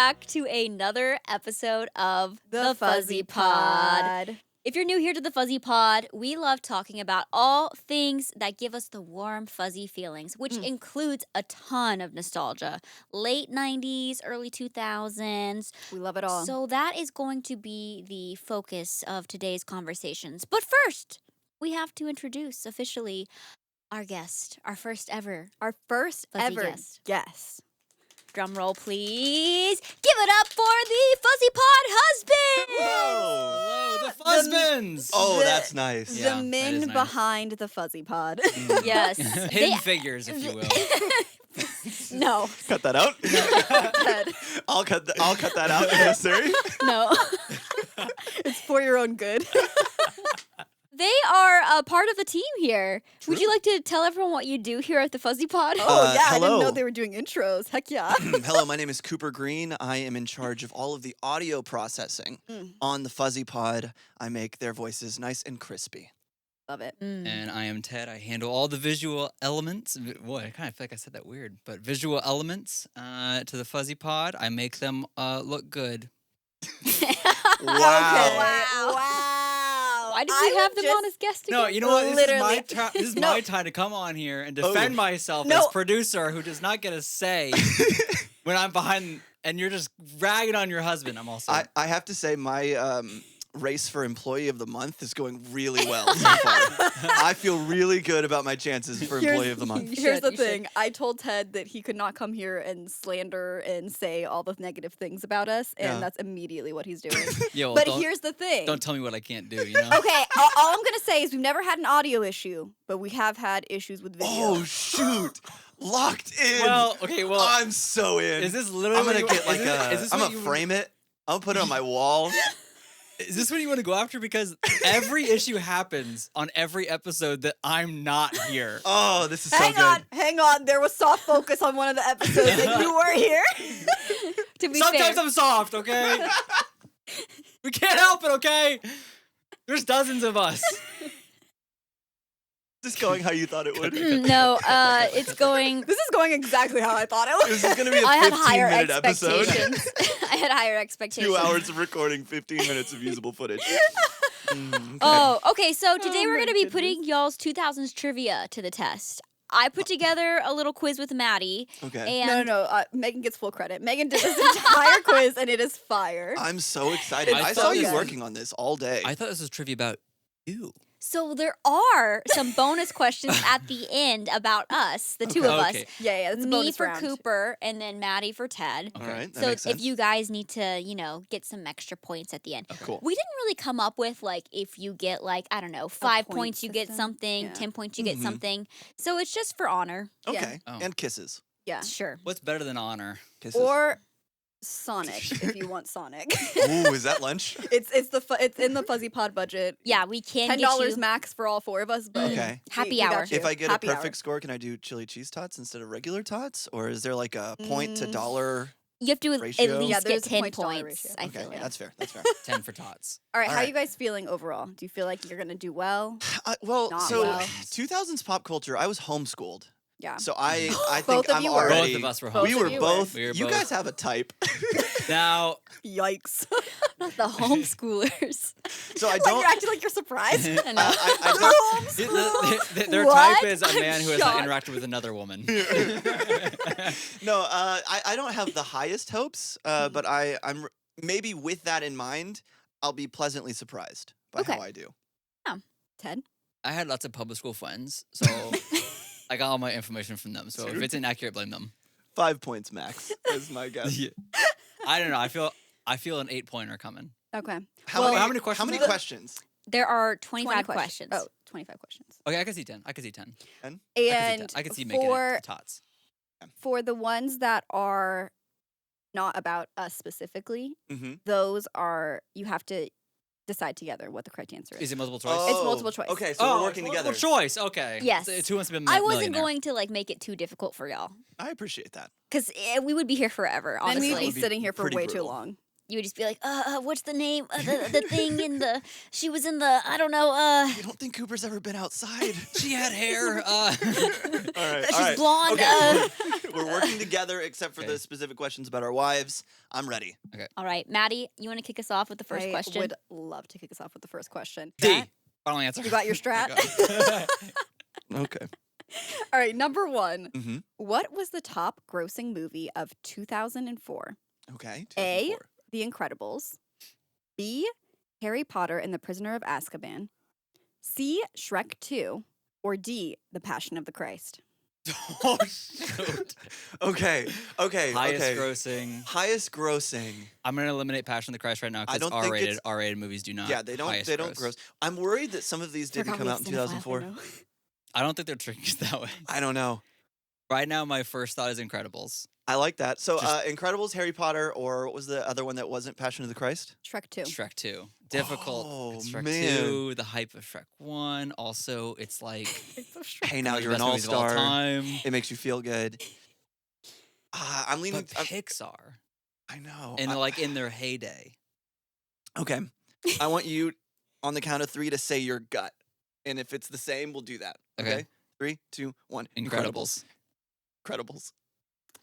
back to another episode of The Fuzzy Pod. If you're new here to the Fuzzy Pod, we love talking about all things that give us the warm, fuzzy feelings, which includes a ton of nostalgia. Late 90s, early 2000s. We love it all. So that is going to be the focus of today's conversations. But first, we have to introduce officially our guest, our first ever Fuzzy guest. Yes. Drum roll, please. Give it up for the Fuzzy Pod husband. Hello, the Fuzzbands. Oh, that's nice. The Yeah, that men is nice. behind the Fuzzy Pod. Yes. Hidden figures, if you will. No. Cut that out. I'll cut that out if necessary. No. It's for your own good. They are a part of the team here. Would you like to tell everyone what you do here at the Fuzzy Pod? Oh, yeah. I didn't hello. know they were doing intros. Heck yeah. Hello, my name is Cooper Green. I am in charge of all of the audio processing on the Fuzzy Pod. I make their voices nice and crispy. Love it. And I am Ted. I handle all the visual elements. Boy, I kind of feel like I said that weird, but visual elements to the Fuzzy Pod. I make them look good. Wow. Wow. Why did we have them on as guests again? No, you know what? This Literally. is my time to come on here and defend myself as producer who does not get a say when I'm behind and you're just ragging on your husband. I'm also. I have to say my race for employee of the month is going really well so far. I feel really good about my chances for employee of the month. Here's the You thing. I told Ted that he could not come here and slander and say all the negative things about us, and that's immediately what he's doing. Yeah, well, But don't- here's the thing. Don't tell me what I can't do, you know? Okay, all I'm going to say is we've never had an audio issue, but we have had issues with video. Oh, shoot. Locked in. Well, okay, well. I'm so in. Is this literally? I'm going to get like is this I'm what going to you- frame it. I'm going to put it on my wall. Is this what you want to go after? Because every issue happens on every episode that I'm not here. Oh, this is so good. Hang on. There was soft focus on one of the episodes and you were here. To be Sometimes fair, I'm soft, okay? We can't help it, okay? There's dozens of us. Just going how you thought it would. no, it's going. This is going exactly how I thought it was. This is going to be a I had higher 15-minute episode. expectations. I had higher expectations. 2 hours of recording, 15 minutes of usable footage. Okay. Oh, okay. So today we're my going to be goodness. putting y'all's 2000s trivia to the test. I put together a little quiz with Madi. Okay. And No. Megan gets full credit. Megan did this entire quiz and it is fire. I'm so excited. I I thought saw you good. working on this all day. I thought this was trivia about you. So there are some bonus questions at the end about us, the two of us. Okay. Yeah, that's a Me bonus for round. Cooper and then Maddie for Ted. All right, that So makes sense. if you guys need to, get some extra points at the end. Cool. We didn't really come up with like if you get like, I don't know, 5 point points you get system? something, Yeah. 10 points you get Mhm. something. So it's just for honor. Okay. Oh. And kisses. Yeah. Sure. What's better than honor? Kisses. Or Sonic, if you want Sonic. Ooh, is that lunch? It's in the Fuzzy Pod budget. Yeah, we can $10 get you max for all four of us, but Okay. Happy we got hour. you. If I get Happy a hour. perfect score, can I do chili cheese tots instead of regular tots? Or is there like a point to dollar? You have to Ratio? at least Yeah, get there's a 10 point to dollar points. ratio. I Okay, feel like. that's fair. That's fair. 10 for tots. All right, All how are right. you guys feeling overall? Do you feel like you're gonna do well? Well, Not so well. 2000s pop culture, I was homeschooled. Yeah. So I think Both of I'm you were. already. Both of us were Both We of were you were. both. We were You both. guys have a type. Now, Yikes! Not the homeschoolers. So I Like don't. you're acting like you're surprised. I know. I their What? type is a man who has shocked. not interacted with another woman. No, I don't have the highest hopes, but I'm maybe with that in mind, I'll be pleasantly surprised by Okay. how I do. Ted. I had lots of public school friends, so I got all my information from them. So if it's inaccurate, blame them. 5 points max is my guess. Yeah. I don't know. I feel an 8-pointer coming. Okay. How, Well, many, how many questions How many are there? questions? There are 20 25 questions. Oh, 25 questions. Okay, I can see 10. I can see 10. And I can see making for it to tots. for the ones that are not about us specifically, Mm-hmm. those are you have to decide together what the correct answer is. Is it multiple choice? It's multiple choice. Okay, so we're working multiple together. choice. Okay. Yes. So it's who wants to be a I wasn't millionaire? going to like make it too difficult for y'all I appreciate that. because we would be here forever. And Honestly, we'd would be be sitting here for pretty way brutal. too long. you would just be like, what's the name? The thing in the, she was in the, I don't know, You don't think Cooper's ever been outside? She had hair. All right. she's blonde. Okay. We're working together except for Okay. the specific questions about our wives. I'm ready. All right, Maddie, you want to kick us off with the first question? I would love to kick us off with the first question. D. Strat? Final answer. You got your strat? Okay. All right, number 1. Mm-hmm. What was the top grossing movie of 2004? Okay. A. 2004. The Incredibles. B. Harry Potter and the Prisoner of Azkaban. C. Shrek 2. Or D. The Passion of the Christ. Oh, shoot. Okay. Highest grossing. Highest grossing. I'm gonna eliminate Passion of the Christ right now I because don't think R-rated. it's- R-rated movies do not. Yeah, they don't. highest They don't gross. I'm worried that some of these didn't come out in 2004. I don't think they're tricky that way. I don't know. Right now, my first thought is Incredibles. I like that. So, Just- Incredibles, Harry Potter, or what was the other one that wasn't Passion of the Christ? Shrek 2. Shrek 2. Difficult. Oh, It's Shrek man. 2, the hype of Shrek 1. Also, it's like Hey, now one of the you're an best movies of all all-star. time. It makes you feel good. I'm leaning. But Pixar. I know. And like in their heyday. Okay. I want you on the count of 3 to say your gut, and if it's the same, we'll do that. Okay. Okay. 3, 2, 1. Incredibles. Incredibles.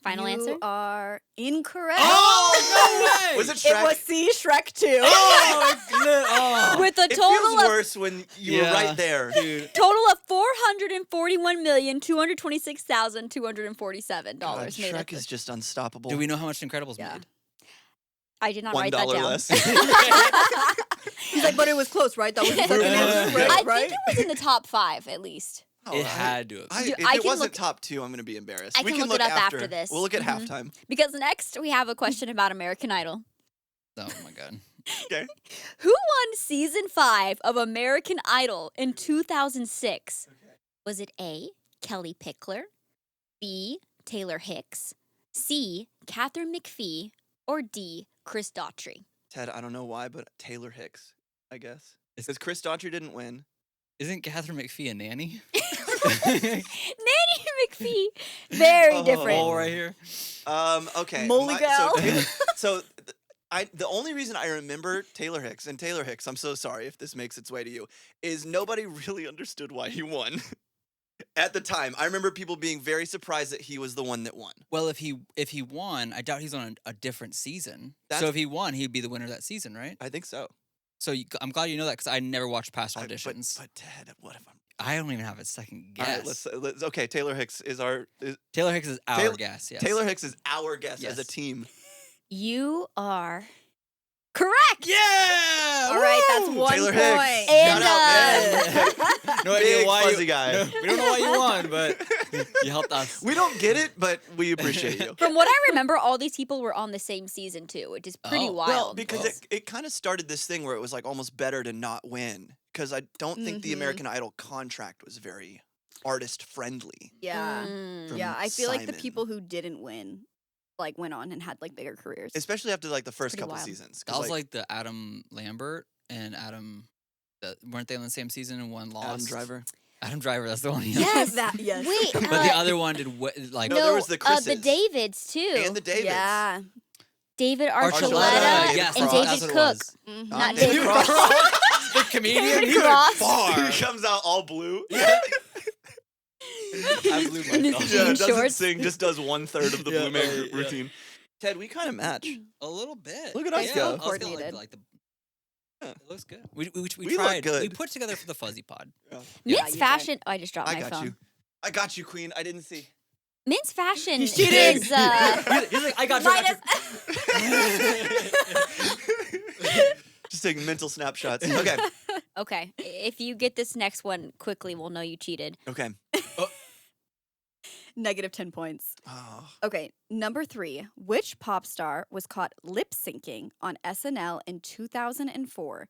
Final you answer? are incorrect. Oh, no way! Was it It Shrek? was C. Shrek 2. Oh, With a It total feels of worse when you were Yeah. right there. dude. total of $441,226,247 God, made Shrek at is just unstoppable. Do we know how much Incredibles Yeah. made? I did not write $1 that down. less? He's like, but it was close, right? That was the second answer, Yeah. right? I right? think it was in the top 5 at least. All It right. had to have. Dude, If I it can wasn't look- top 2, I'm going to be embarrassed. I we can can look it look up after this. We'll look at Mhm. halftime. Because next we have a question about American Idol. Oh my god. Okay. Who won season 5 of American Idol in 2006? Was it A, Kelly Pickler, B, Taylor Hicks, C, Catherine McPhee, or D, Chris Daughtry? Ted, I don't know why, but Taylor Hicks, I guess. Because Chris Daughtry didn't win. Isn't Catherine McPhee a nanny? Nanny McPhee. Very Oh. different. All right here. Okay. Molly gal. The only reason I remember Taylor Hicks, and Taylor Hicks, I'm so sorry if this makes its way to you, is nobody really understood why he won. At the time, I remember people being very surprised that he was the one that won. Well, if he won, I doubt he's on a different season. That's- So if he won, he'd be the winner of that season, right? I think so. So I'm glad you know that because I never watched past But auditions. Ted, what if I'm? I don't even have a second All right, guess. let's. Okay, Taylor Hicks is our. Taylor Hicks is our Taylor- guess. Yes. Taylor Hicks is our guess as a Yes. team. You are correct. Yeah. All right, that's Woo! 1 Taylor point. Hicks. And, Shout out, man. No Big idea why fuzzy you, guy. No, we don't know why you won, but you helped us. We don't get it, but we appreciate you. From what I remember, all these people were on the same season too, which is pretty Oh. wild. Well, because Well. it kind of started this thing where it was like almost better to not win. Because I don't think the Mhm. American Idol contract was very artist friendly. Yeah. Mm. Yeah, I feel like the Simon. people who didn't win like went on and had like bigger careers. Especially after like the first Pretty couple wild. seasons. 'cause, That was like the Adam Lambert and Adam. Weren't they on the same season and one lost? Adam Driver. Adam Driver. That's the one. He Yes. That- yes. Wait, But the other one did like No, there was the the Chris's. Davids too. And the Davids. Yeah. David Archuleta, Archuleta yes, and that's David what it Cook. was. Mhm. Not David David Cross. Cross. The comedian. David He went Cross. far. He comes out all blue. I blew In his myself. Yeah, jean doesn't shorts. sing, just does 1/3 of the Yeah, Blue Man yeah. routine. Ted, we kind of match. A little bit. Look at us yeah, go. I was gonna Coordinated. Like the. Yeah. It looks good. We We look tried. good. We put together for the Fuzzy Pod. Yeah, Men's you fashion. Oh, I just dropped I my got phone. you. I got you, Queen. I didn't see. Men's fashion He's cheating. is. He's like, I got Just taking mental snapshots. Okay. Okay, if you get this next one quickly, we'll know you cheated. Okay. Negative 10 points. Oh. Okay, number 3. Which pop star was caught lip syncing on SNL in 2004?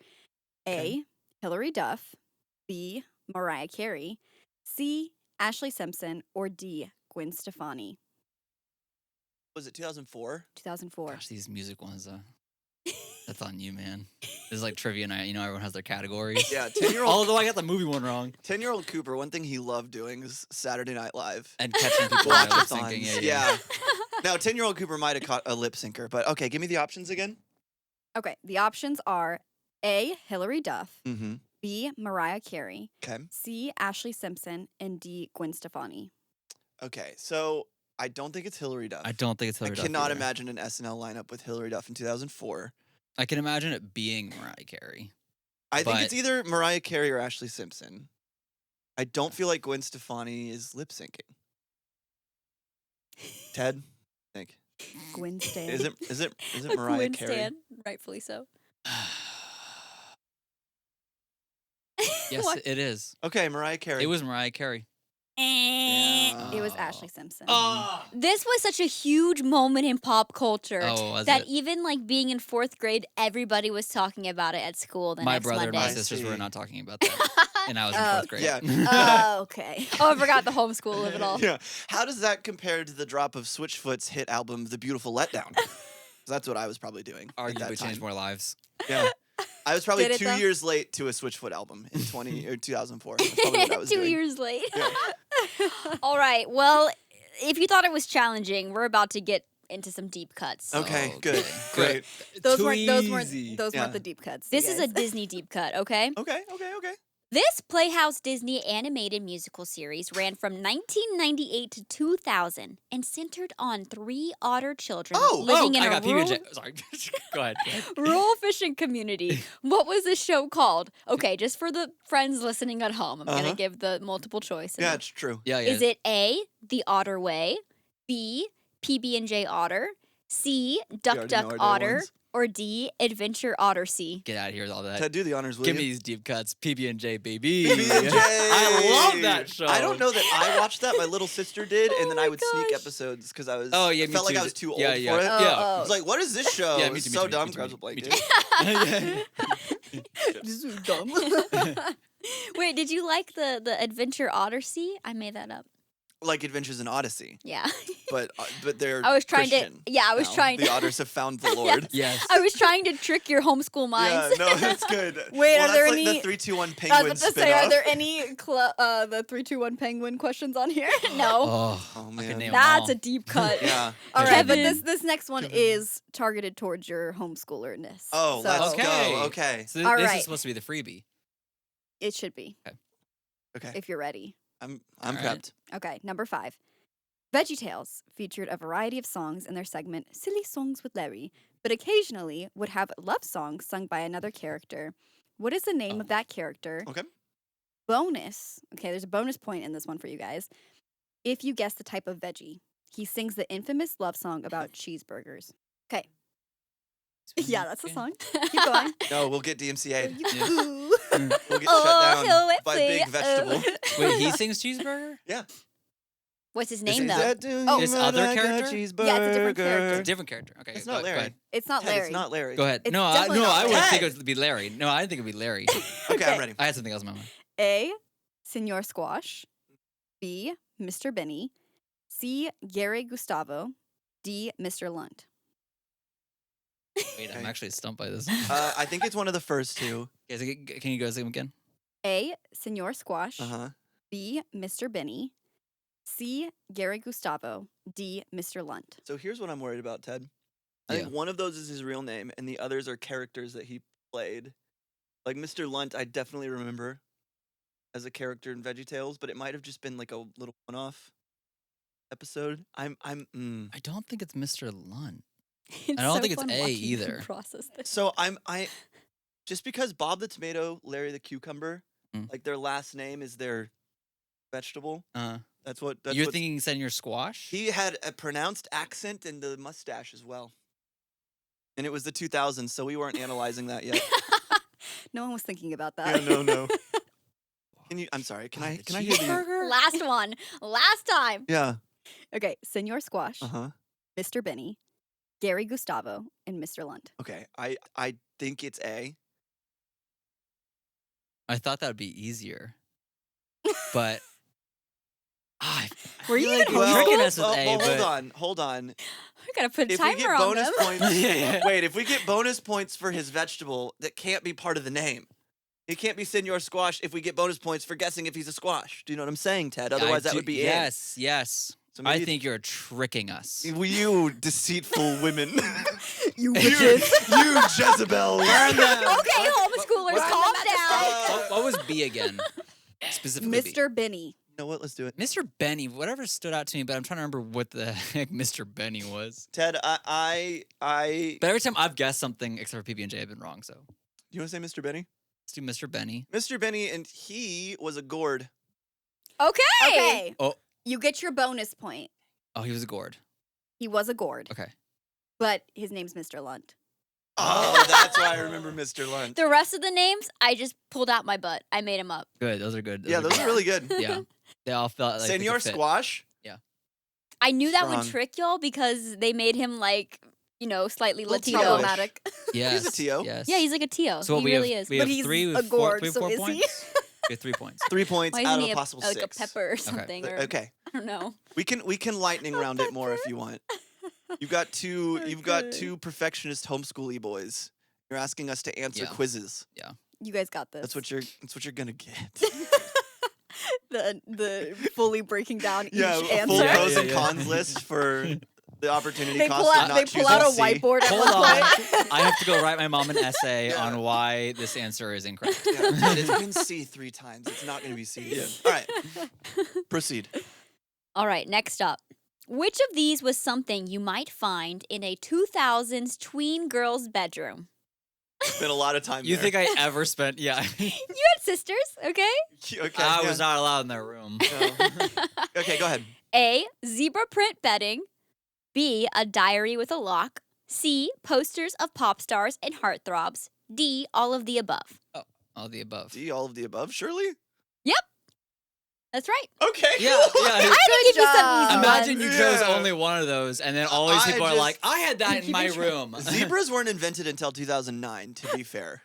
A. Okay. Hilary Duff. B. Mariah Carey. C. Ashley Simpson. Or D. Gwen Stefani. Was it 2004? 2004. Gosh, these music ones. That's on you, man. This is like trivia night. You know, everyone has their categories. Yeah, 10-year-old Although I got the movie one wrong. 10-year-old Cooper, one thing he loved doing is Saturday Night Live. And catching people on lip Watch-a-thons. syncing. Yeah. Now, 10-year-old Cooper might have caught a lip syncer, but okay, give me the options again. Okay, the options are A. Hilary Duff, Mm-hmm. B. Mariah Carey, Okay. C. Ashley Simpson, and D. Gwen Stefani. Okay. So I don't think it's Hilary Duff. I don't think it's I Hilary Duff cannot either. imagine an SNL lineup with Hilary Duff in 2004. I can imagine it being Mariah Carey. I think it's But- either Mariah Carey or Ashley Simpson. I don't feel like Gwen Stefani is lip syncing. Ted, think Gwen Stan. is it A Mariah Gwen Carey? stan, rightfully so. Yes, What? it is. Okay, Mariah Carey. It was Mariah Carey. Yeah. It was Oh. Ashley Simpson. This was such a huge moment in pop culture Oh, was that it? even like being in 4th grade, everybody was talking about it at school the My next brother and Monday. my I sisters were see. not talking about that. And I was in 4th grade. Yeah. Oh, okay. Oh, I forgot the homeschool of it all. Yeah. How does that compare to the drop of Switchfoot's hit album, The Beautiful Letdown? 'Cause that's what I was probably doing. at that Arguably time. changed more lives. Yeah. I was probably Did it, 2 though? years late to a Switchfoot album in 2004. That's probably what I was 2 doing. years late. Yeah. All right. Well, if you thought it was challenging, we're about to get into some deep cuts. Okay, good. Okay. Great. Those Too weren't those easy. Yeah. weren't the deep cuts. This you is a guys. Disney deep cut, okay? Okay. This Playhouse Disney animated musical series ran from 1998 to 2000 and centered on 3 otter children living in I a got rural, PB&J. Sorry. Go ahead. rural fishing community. What was the show called? Okay, just for the friends listening at home, I'm going Uh-huh. to give the multiple choice. Yeah, it's true. Yeah. Is it A, The Otter Way, B, PB&J Otter, C, Duck already Duck know our day Otter, ones. or D, Adventure Otter Sea? Get out of here with all that. Ted, do the honors, will Give you? me these deep cuts. PB&J, baby. PB&J. I love that show. I don't know that I watched that. My little sister did, and then Oh I my would sneak gosh. episodes because I was. Oh, yeah, I me felt like too. I was too old Yeah, for yeah. it. Yeah. Oh, I was like, "What is this show?" Yeah, It me was too, so me too, dumb. me too, Grabs a me blanket. too. This is dumb. Wait, did you like the Adventure Otter Sea? I made that up. Like Adventures in Odyssey, Yeah. but they're. I was trying Christian to. Yeah, I was now. trying The to. otters have found the Lord. Yes. I was trying to trick your homeschool minds. Yeah, no, that's good. Wait, well, are there that's like any- the 3, 2, 1 I penguin was about to say, spin-off. are there any the 3, 2, 1 penguin questions on here? No. Oh, Oh, I man. can name That's a them deep cut. Yeah. All right, but Kevin. this next one Kevin. is targeted towards your homeschooler-ness. Oh, so let's Okay. go. Okay. all. So All this right. is supposed to be the freebie. It should be, Okay. if you're ready. I'm All right. prepped. Okay, number 5. VeggieTales featured a variety of songs in their segment Silly Songs with Larry, but occasionally would have love songs sung by another character. What is the name of that character? Okay. Bonus. Okay, there's a bonus point in this one for you guys. If you guess the type of veggie, he sings the infamous love song about cheeseburgers. Okay. Yeah, that's the song. Keep going. No, we'll get DMCA'd. Yeah. Ooh. We'll get Oh, shut down by Hilary, Big Vegetable. Wait, he sings cheeseburger? What's his Is name though? that doing Oh. This you other like a character? Yeah, it's a different character. It's a different character. Okay. It's go- not go Larry. ahead. It's not Ted, Larry. it's not Larry. Go ahead. It's No, definitely no, not I wouldn't Ted. think it would be Larry. No, I didn't think it would be Larry. Okay, Okay. I'm ready. I had something else in my mind. A. Senor Squash. B. Mr. Benny. C. Gary Gustavo. D. Mr. Lunt. Wait, I'm Okay. actually stumped by this. I think it's one of the first two. Okay, so can you go say them again? A. Senor Squash. Uh-huh. B. Mr. Benny. C. Gary Gustavo. D. Mr. Lunt. So here's what I'm worried about, Ted. I think one of those is his real name, and the others are characters that he played. Like Mr. Lunt, I definitely remember as a character in VeggieTales, but it might have just been like a little one-off episode. I don't think it's Mr. Lunt. It's don't so think it's fun A watching you either. Process this. So I just because Bob the Tomato, Larry the Cucumber, Mm. like their last name is their vegetable. That's what You're what- thinking Senor Squash? He had a pronounced accent and the mustache as well. And it was the 2000s, so we weren't analyzing that yet. No one was thinking about Yeah, that. no. Can you? I'm sorry. Can I? The Can I hear the? cheeseburger? Last one. Last time. Yeah. Okay, Senor Squash, Uh huh. Mr. Benny, Gary Gustavo, and Mr. Lunt. Okay. I think it's A. I thought that would be easier. But I Were you even Well, homeschooled? tricking us with A, hold but- on. Hold on. We gotta put a If we timer get on bonus them. points, Yeah. wait. If we get bonus points for his vegetable, that can't be part of the name. It can't be Senor Squash if we get bonus points for guessing if he's a squash. Do you know what I'm saying, Ted? Otherwise, that would be it. Yes, yes. So I maybe think you're tricking us. you deceitful women. You you, witches. you Jezebels. Burn them. Okay, homeschoolers, calm down. What was B again? Specifically B. Mr. Benny. You know what? Let's do it. Mr. Benny, whatever stood out to me, but I'm trying to remember what the heck Mr. Benny was. Ted, I But every time I've guessed something except for PB&J, I've been wrong. So you want to say Mr. Benny? let's do Mr. Benny. Mr. Benny, and he was a gourd. Okay. Oh. You get your bonus point. Oh, he was a gourd. He was a gourd, Okay. but his name's Mr. Lunt. Oh, that's why I remember Mr. Lunt. The rest of the names, I just pulled out my butt. I made them up. Good. Those are good. Yeah, those are really good. Yeah. They all felt like they Senor could fit. Squash. I knew that would Strong. trick y'all because they made him like, slightly Little Latino. problematic. Yes. He's a T.O. Yes. Yeah, he's like a Tio. So he we really have, is. We But have he's three a with four, gourd, we have so 4 is he? points. We have 3 points. 3 points Why out isn't of he a possible like 6. a pepper or something? Or, Okay, I don't know. we can lightning round it more if you want. You've got two. You've got Okay. two perfectionist homeschooly boys. You're asking us to answer Yeah. quizzes. You guys got this. That's what you're gonna get. the fully breaking down each Yeah, a answer. full Yeah, pros yeah, and yeah. cons list for the opportunity They cost pull of out. not They pull out a choosing C. whiteboard at Hold one on. point. I have to go write my mom an essay Yeah. on why this answer is incorrect. Yeah, Ted, it's been C 3 times. It's not gonna be C again. All right, proceed. All right, next up. Which of these was something you might find in a 2000s tween girl's bedroom? Been a lot of time. You there. think I ever spent? Yeah. You had sisters, okay? Okay. I yeah. was not allowed in their room. No. Okay, go ahead. A. Zebra print bedding. B. A diary with a lock. C. Posters of pop stars and heartthrobs. D. All of the above. All the above. D, all of the above, surely? That's right. Okay. Yeah, cool. yeah. I had to give you some job. easy Imagine ones. you chose Yeah. only one of those, and then all these I people are just- like, "I had that in my room." Zebras weren't invented until 2009, to be fair.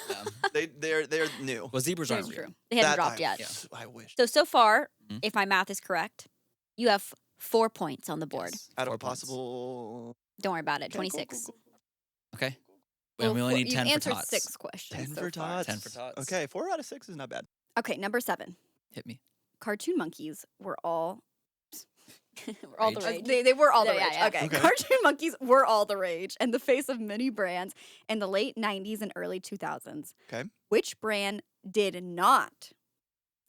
Yeah. They're new. Well, zebras aren't That's real. true. They haven't That dropped I, yet. I wish. So far, Mhm. if my math is correct, you have 4 points on the board. Yes, Out of 4 a points. possible Don't worry about it. Okay, cool, 26. cool, Okay. Well, And we only need you 10 for answered tots. 6 questions. 10 so for far. tots. 10 for tots. Okay, 4 out of 6 is not bad. Okay, number 7. Hit me. Cartoon monkeys were all. We're all the Rage. rage. They were all the Yeah, rage. yeah. Okay. Okay. Cartoon monkeys were all the rage and the face of many brands in the late 90s and early 2000s. Okay. Which brand did not,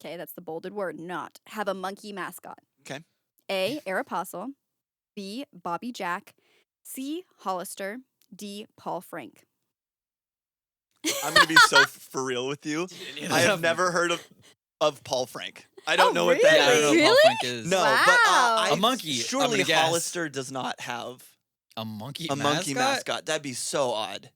okay, that's the bolded word, not, have a monkey mascot? Okay. A. Aeropostale. B. Bobby Jack. C. Hollister. D. Paul Frank. I'm going to be so for real with you. I have never heard of Paul Frank. I don't Oh, know what Yeah, I that don't is. know who Paul Really? Frank is. No, Wow. but A I, monkey, I'm Surely gonna guess. Hollister does not have A monkey a monkey mascot. That'd be so odd.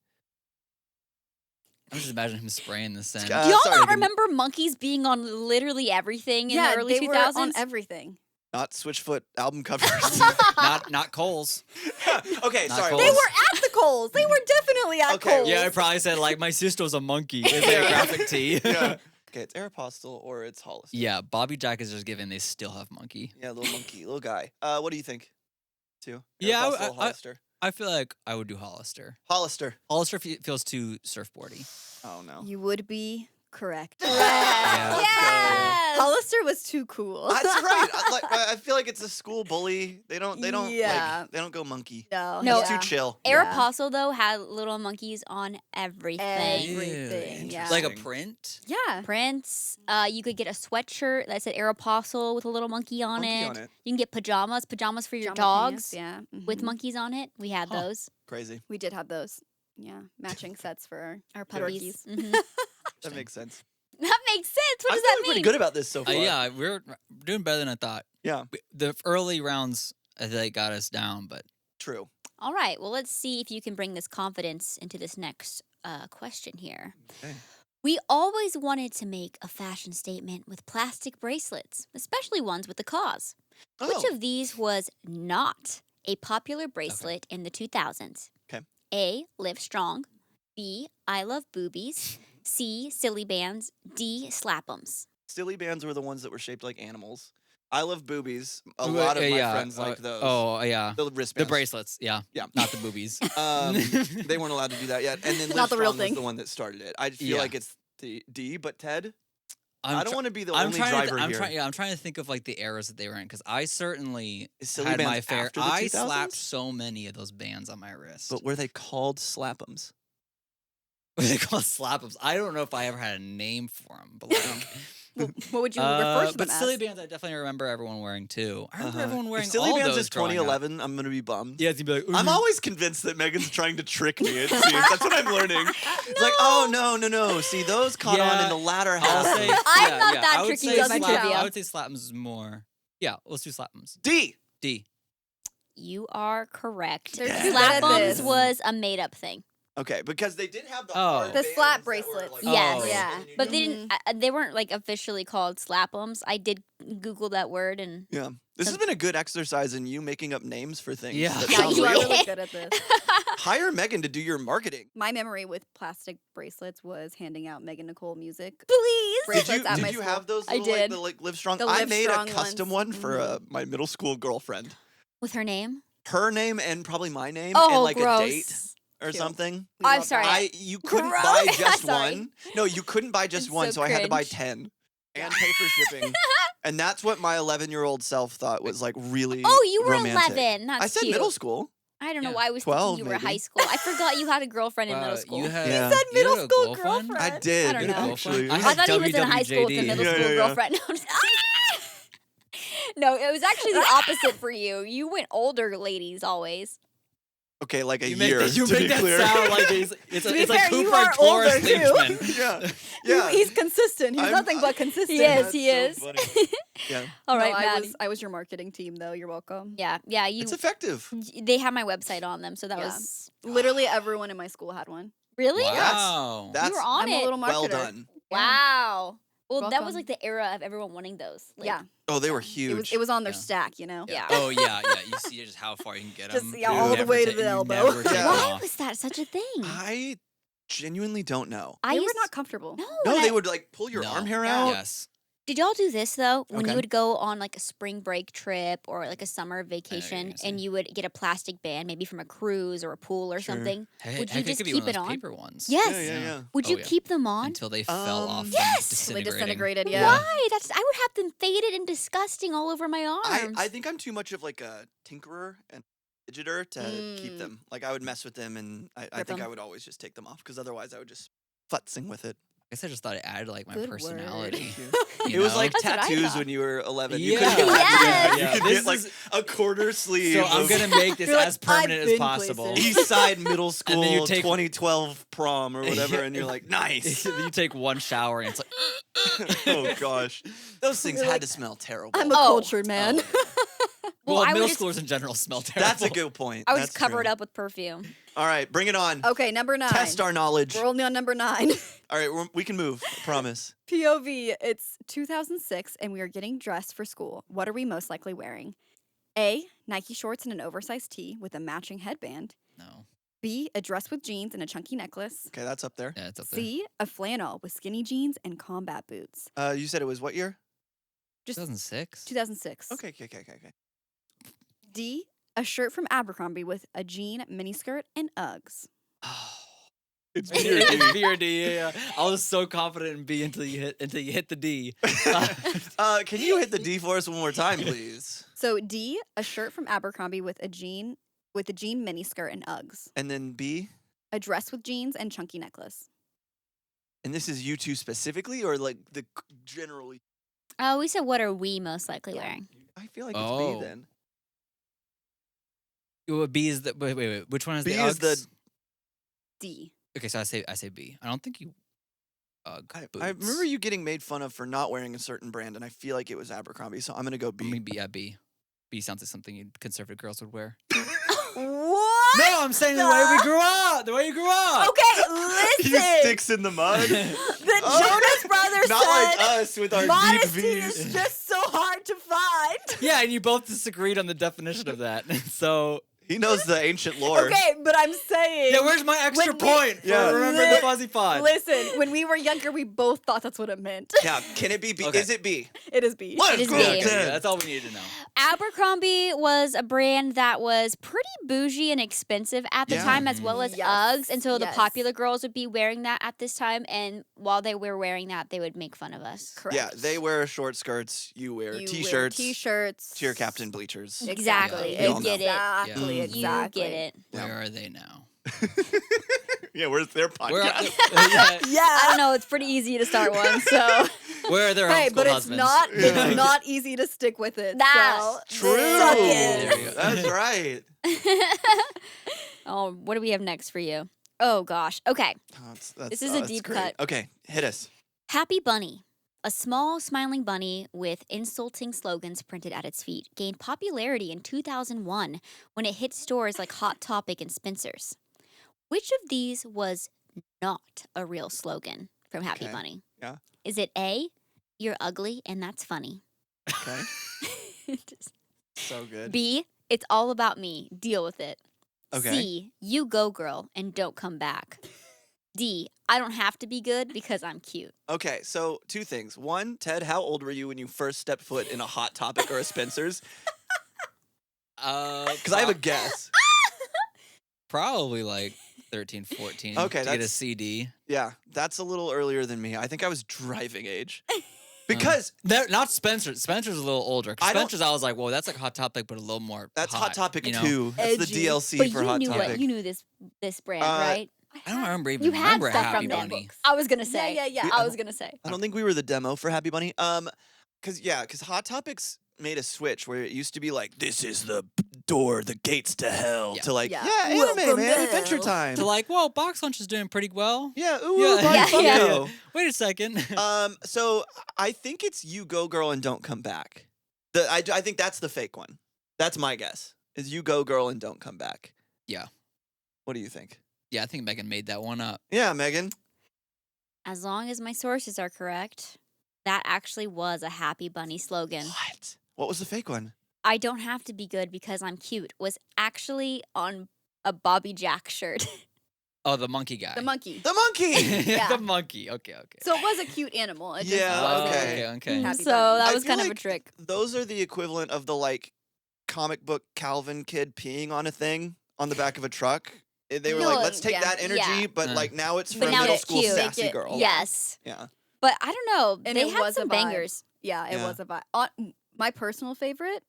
I'm just imagining him spraying the scent. Uh, Do y'all sorry, not dude. remember monkeys being on literally everything in yeah, the early they 2000s? were on everything. Not Switchfoot album covers. not Cole's. Okay, Not sorry. Cole's. They were at the Coles. They were definitely at Okay, Coles. Yeah, I probably said like my sister's a monkey. It's like Yeah. a graphic tee. Yeah. Okay, it's Aeropostale or it's Hollister. Yeah, Bobby Jack is just given. They still have monkey. Yeah, little monkey, little guy. What do you think? Two. Yeah, Aeropostale, Hollister. I feel like I would do Hollister. Hollister. Hollister feels too surfboardy. Oh no. You would be correct. Yeah. Yes! Hollister was too cool. That's right. I feel like it's a school bully. They don't Yeah. like, they don't go monkey. No, No, It's yeah. too chill. Yeah. Aeropostale, though, had little monkeys on everything. Everything, yeah. Like a Interesting. print. Yeah. Prints. You could get a sweatshirt that said Aeropostale with a little monkey on, Monkey it. on it. You can get pajamas for your Pajama dogs pants, yeah. with mhm. monkeys on it. We had Huh. those. Crazy. We did have those. Yeah. Matching sets for Our puppies. puppies. Mhm. That makes sense. That makes sense. What I'm does that feeling mean? pretty good about this so far. Yeah, we're doing better than I thought. Yeah. The early rounds, I think, got us down, but True. All right. Well, let's see if you can bring this confidence into this next question here. Okay. We always wanted to make a fashion statement with plastic bracelets, especially ones with a cause. Oh. Which of these was not a popular bracelet in the 2000s? Okay. A. Live Strong. B. I Love Boobies. C. Silly Bands. D. Slap'ems. Silly bands were the ones that were shaped like animals. I love boobies. A Wait, lot of my yeah, friends like those. Oh, yeah. The The wristbands. bracelets, yeah. Yeah. Not the boobies. They weren't allowed to do that yet. And then Live Not the real Strong was thing. the one that started it. I feel Yeah. like it's the D, but Ted? I don't want to be the I'm only trying driver I'm here. trying to think of like the eras that they were in because I certainly Is Silly had my Bands fair. after the I 2000s? slapped so many of those bands on my wrist. But were they called slap'ems? What they call slap-ups. I don't know if I ever had a name for them, but like. What would you refer to them But as? silly bands, I definitely remember everyone wearing too. I remember everyone wearing If Silly all Bands those is growing up. 2011, I'm gonna be bummed. Yeah, you'd be like, I'm always convinced that Megan's trying to trick me. It seems that's what I'm learning. It's like, oh no. See, those caught on in the latter half. I'll say, I'm not that I would tricky say with my slap- trivia. I would say slap'ems is more. Yeah, let's do slap'ems. D. You are correct. They're too good at Slap'ems this. was a made up thing. Okay, because they did have the Oh. hard The bands slap that were, bracelets. like, Yes. hard, Yeah. and you But go- they didn't. They weren't like officially called slap'ems. I did Google that word and. Yeah, this has been a good exercise in you making up names for things. Yeah. that Yeah, sound you are real. really good at this. Hire Megan to do your marketing. My memory with plastic bracelets was handing out Megan Nicole music. Please. Bracelets at my Did you school. have those? I Little, did. Like, the Live Strong. The I Live made a Strong custom ones. one for my middle school girlfriend. With her name. Her name and probably my name Oh, and like gross. a date or Cute. something. We I'm love sorry. that. You couldn't Gross. buy just Sorry. one. No, you couldn't buy just It's one, so so I had to buy cringe. 10 and pay for shipping. And that's what my 11-year-old self thought was like really. Oh, you were romantic. 11. That's I said cute. middle school. I don't know Yeah. why I was 12 thinking you were maybe. high school. I forgot you had a girlfriend in Wow, middle school. You had, Yeah. said you had middle a school girlfriend? girlfriend. I did I don't know. actually. I I had thought he was in high school with a WWJD. middle Yeah, school yeah. girlfriend. I'm just- no, it was actually the opposite for you. You went older ladies always. Okay, like a You year. make that, you to make be that clear. sound like it's To be like fair, you Cooper are and Cloris older, too. Lynchman. Yeah, yeah. He's consistent. He's I'm- nothing but consistent. He is. That's He so is. funny. Yeah, All right, no, Maddie. I was your marketing team, though. You're welcome. Yeah. You. it's effective. They had my website on them, so that Yeah. was Literally everyone in my school had one. really. Wow. That's You were on I'm it. a little marketer. well done. Wow. Well, that was Welcome. like the era of everyone wanting those. Like, Yeah, Oh, they were huge. it was on their Yeah. stack, you know. Yeah. Oh yeah. You see just how far you can get Just, them. yeah, all the way to the elbow. Yeah. Why was that such a thing? I genuinely don't know. I They were used not comfortable. no. No, and they I- would like pull your arm hair out. Yes. Did y'all do this though? When Okay. you would go on like a spring break trip or like a summer vacation, gonna say. and you would get a plastic band, maybe from a cruise or a pool or Sure. something. Hey, Would you heck, it just could be keep one of it those on? paper ones. Yes. Yeah. Would Oh, you yeah. keep them on? Until they fell off. Yes! They And disintegrating. disintegrated. Yeah. Why? I would have them faded and disgusting all over my arms. I think I'm too much of like a tinkerer and fidgeter to keep Mm. them. Like I would mess with them, and I Rip think I 'em. would always just take them off because otherwise I would just futzing with it. I guess I just thought it added like my Good word. personality. It you was know? like That's what I tattoos thought. when you were 11. Yeah. You could get, Yes. you could This get like is- a quarter sleeve. So I'm of gonna make this You're like, as permanent "I've as been possible. places." East Side Middle And then you School take- 2012 prom or whatever, and you're like, nice. you take one shower and it's like Oh gosh, those things You're had like, to smell terrible. I'm a Oh. cultured man. Well, well, I would middle just- schoolers in general smell terrible. That's a good point. I would That's just cover true. it up with perfume. All right, bring it on. Okay, number 9. Test our knowledge. We're only on number 9. All right, we can move. I promise. POV, it's 2006 and we are getting dressed for school. What are we most likely wearing? A, Nike shorts and an oversized tee with a matching headband. No. B, a dress with jeans and a chunky necklace. Okay, that's up there. Yeah, it's up there. C, a flannel with skinny jeans and combat boots. You said it was what year? Just 2006. 2006. Okay. D, a shirt from Abercrombie with a jean miniskirt and Uggs. It's It's B or D. Yeah. I was so confident in B until you hit the D. Can you hit the D for us one more time, please? So D, a shirt from Abercrombie with a jean miniskirt and Uggs. And then B, A dress with jeans and chunky necklace. and this is you two specifically, or like the generally? We said, what are we most likely Yeah. wearing? I feel like it's Oh. B then. B is the wait. Which one is B the is the- Uggs? D. Okay, so I say B. I don't think you. Ugg I boots. remember you getting made fun of for not wearing a certain brand, and I feel like it was Abercrombie, so I'm gonna go B. Maybe B. B sounds like something conservative girls would wear. What? No, I'm saying the way we grew up. The way you grew up. Okay, He listen. sticks in the mud. The Oh. Jonas Brothers Not like said us with our modesty deep is V's. just so hard to find. Yeah, and you both disagreed on the definition of that. So He knows the ancient lore. Okay, but I'm saying. Yeah, where's my extra When point for Yeah. remembering the fuzzy pod? Listen, when we were younger, we both thought that's what it meant. Yeah, can it be B? Okay. Is it B? It is B. Let's It is go, B. Okay, Ted. that's all we need to know. Abercrombie was a brand that was pretty bougie and expensive at the Yeah. time, as well as Yes, Uggs. And so the yes. popular girls would be wearing that at this time. And while they were wearing that, they would make fun of us. Correct. Yeah, they wear short skirts. You wear You wear t-shirts. T-shirts. Cheer captain bleachers. Exactly. Yeah, You we all get it. Exactly. Yeah. Exactly. You get it. Yeah. Where are they now? Yeah, where's their podcast? Where are, yeah, Yeah. I don't know. It's pretty easy to start one. So where are their Hey, homeschool but it's husbands? not. Yeah. It's not easy to stick with it. That's so. True. Suck There it. you go. That's right. oh, what do we have next for you? Oh gosh. Okay. Oh, This is a that's deep great. cut. Okay, hit us. Happy Bunny, a small smiling bunny with insulting slogans printed at its feet, gained popularity in 2001 when it hit stores like Hot Topic and Spencer's. Which of these was not a real slogan from Happy Okay, Bunny? yeah. Is it A, you're ugly and that's funny? Okay, so good. B, it's all about me, deal with it. Okay. C, you go girl and don't come back. D, I don't have to be good because I'm cute. Okay, so two things. One, Ted, how old were you when you first stepped foot in a Hot Topic or a Spencer's? Because I have a guess. Probably like 13, 14 Okay, to get a that's- CD. Yeah, that's a little earlier than me. I think I was driving age. Because They're not Spencer's. Spencer's a little older. 'Cause I don't- Spencer's, I was like, whoa, that's like Hot Topic, but a little more. that's Hot Topic you know? 2. That's the Edgy. DLC But for you Hot knew Topic. what you knew this brand, Uh, right? I don't remember even You had remember stuff Happy from them Bunny. books. I was gonna say. Yeah. I was gonna say. I don't think we were the demo for Happy Bunny. Because Hot Topics made a switch where it used to be like, this is the door, the gates to hell, Yeah. to like, Yeah. yeah, anime, Welcome man, to Adventure hell. Time. To like, whoa, Box Lunch is doing pretty well. Yeah, ooh, Yeah, Bunny yeah, yeah. Funko. Wait a second. So I think it's You Go Girl and Don't Come Back. I think that's the fake one. That's my guess. Is You Go Girl and Don't Come Back. Yeah. What do you think? Yeah, I think Megan made that one up. Yeah, Megan. As long as my sources are correct, that actually was a Happy Bunny slogan. What? What was the fake one? I don't have to be good because I'm cute was actually on a Bobby Jack shirt. Oh, the monkey guy. The monkey. The monkey. Yeah. The monkey. Okay. So it was a cute animal. It just Yeah, wasn't- okay. Okay. Happy so Bunny. that I was feel kind of a like trick. Those are the equivalent of the like comic book Calvin kid peeing on a thing on the back of a truck. They were No, like, let's take yeah, that energy, yeah. but like now it's But for now middle it's school cute. sassy Make it- girl. Yes. Yeah. But I don't know. And They it had was a some vibe. bangers. Yeah, it Yeah. was a vibe. My personal favorite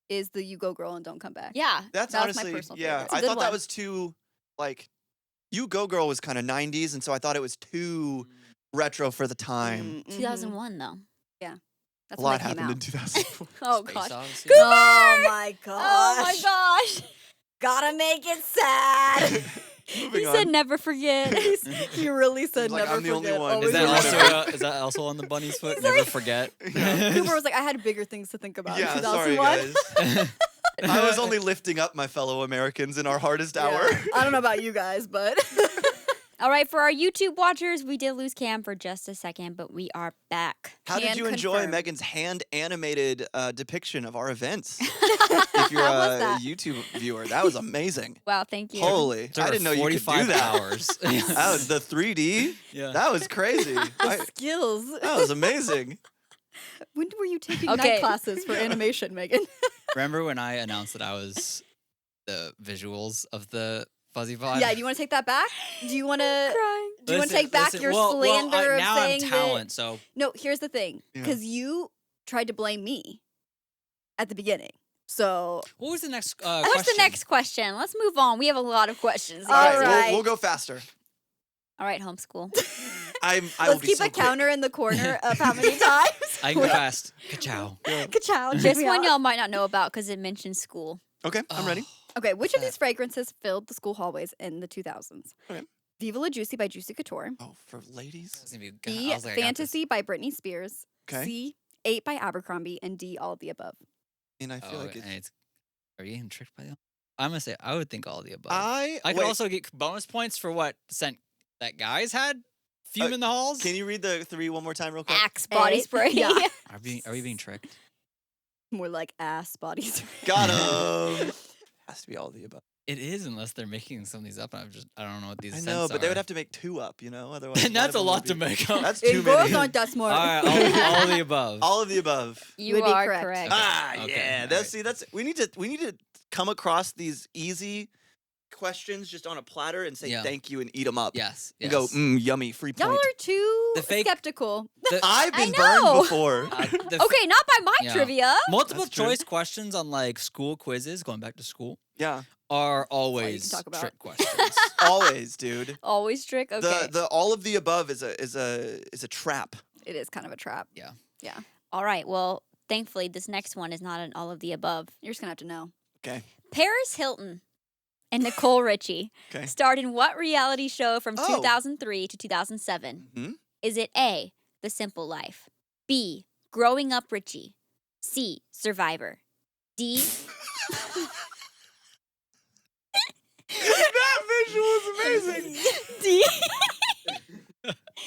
is the You Go Girl and Don't Come Back. Yeah. That's That was my honestly, personal yeah. favorite. It's a I good thought that one. was too like You Go Girl was kind of 90s, and so I thought it was too retro for the time. 2001 though. That's A when lot they came happened in out. 2004. Oh Space gosh. Odyssey. Oh my gosh. Oh my gosh. Gotta make it sad. Moving He on. said never forget. He really said He's like, never "I'm the only forget. one." Always Is that remember. also is that also on the bunny's foot? Never forget. Yeah. Cooper was like, I had bigger things to think about. in Yeah, sorry 2001. guys. I was only lifting up my fellow Americans in our hardest hour. Yeah. I don't know about you guys, but All right, for our YouTube watchers, we did lose Cam for just a second, but we are back. How did Can you enjoy confirm. Megan's hand animated depiction of our events? If you're How was a that? YouTube viewer, that was amazing. Wow, thank you. Holy, Took I her didn't know you could do 45 that. hours. That was the 3D. yeah. That was crazy. skills. That was amazing. When were you taking Okay. night classes for animation, Megan? Remember when I announced that I was the visuals of the Fuzzy Pod? Yeah, do you want to take that back? Do you want to? Crying. Do you want to Listen, take back listen, your well, slander of now saying I'm talent, so that? No, here's the thing. Yeah. Because you tried to blame me at the beginning. So what was the next What's question? the next question? Let's move on. We have a lot of questions. All guys. right. We'll go faster. All right, homeschool. I will let's be keep so a quick. counter in the corner of how many times. I can go fast. Ka-chow. Ka-chow, check This me one out. y'all might not know about because it mentions school. Okay, I'm ready. Okay, which of that? these fragrances filled the school hallways in the 2000s? Okay. Viva La Juicy by Juicy Couture. Oh, for ladies? That's gonna be good. B, I was like, I got this. Fantasy by Britney Spears. Okay. C, 8 by Abercrombie. And D, all of the above. And I feel Oh, like and it's... are you getting tricked by them? I'm gonna say I would think all of the above. I could wait, also get bonus points for what scent that guys had fume in the halls. Can you read the 3 one more time real quick? Axe body A. spray. Yeah. Are we being tricked? More like ass bodies. Got him. Has to be all of the above. It is, unless they're making some of these up. And I don't know what these. I scents know, but they would are. have to make 2 up, Otherwise, And one that's of a them would lot to be- make up. That's And too girls many. aren't that smart. All right, all of the above. All of the above. You would be are correct. correct. Ah, Okay, yeah. all That's right. we need to come across these easy questions just on a platter and say Yeah. thank you and eat them up. Yes. And yes. go, yummy, free Y'all point. are too The fake- skeptical. I've I been know. burned before. The Okay, not by my Yeah. trivia. multiple That's true. choice questions on like school quizzes, going back to school, Yeah, are all you can always talk about. trick questions. always, dude. Always trick. Okay. The all of the above is a trap. It is kind of a trap. All right. Well, thankfully, this next one is not an all of the above. You're just gonna have to know. Okay. Paris Hilton and Nicole Richie Okay. starred in what reality show from Oh. 2003 to 2007? Hmm? Is it A, The Simple Life, B, Growing Up Richie, C, Survivor, D, That visual is amazing, D,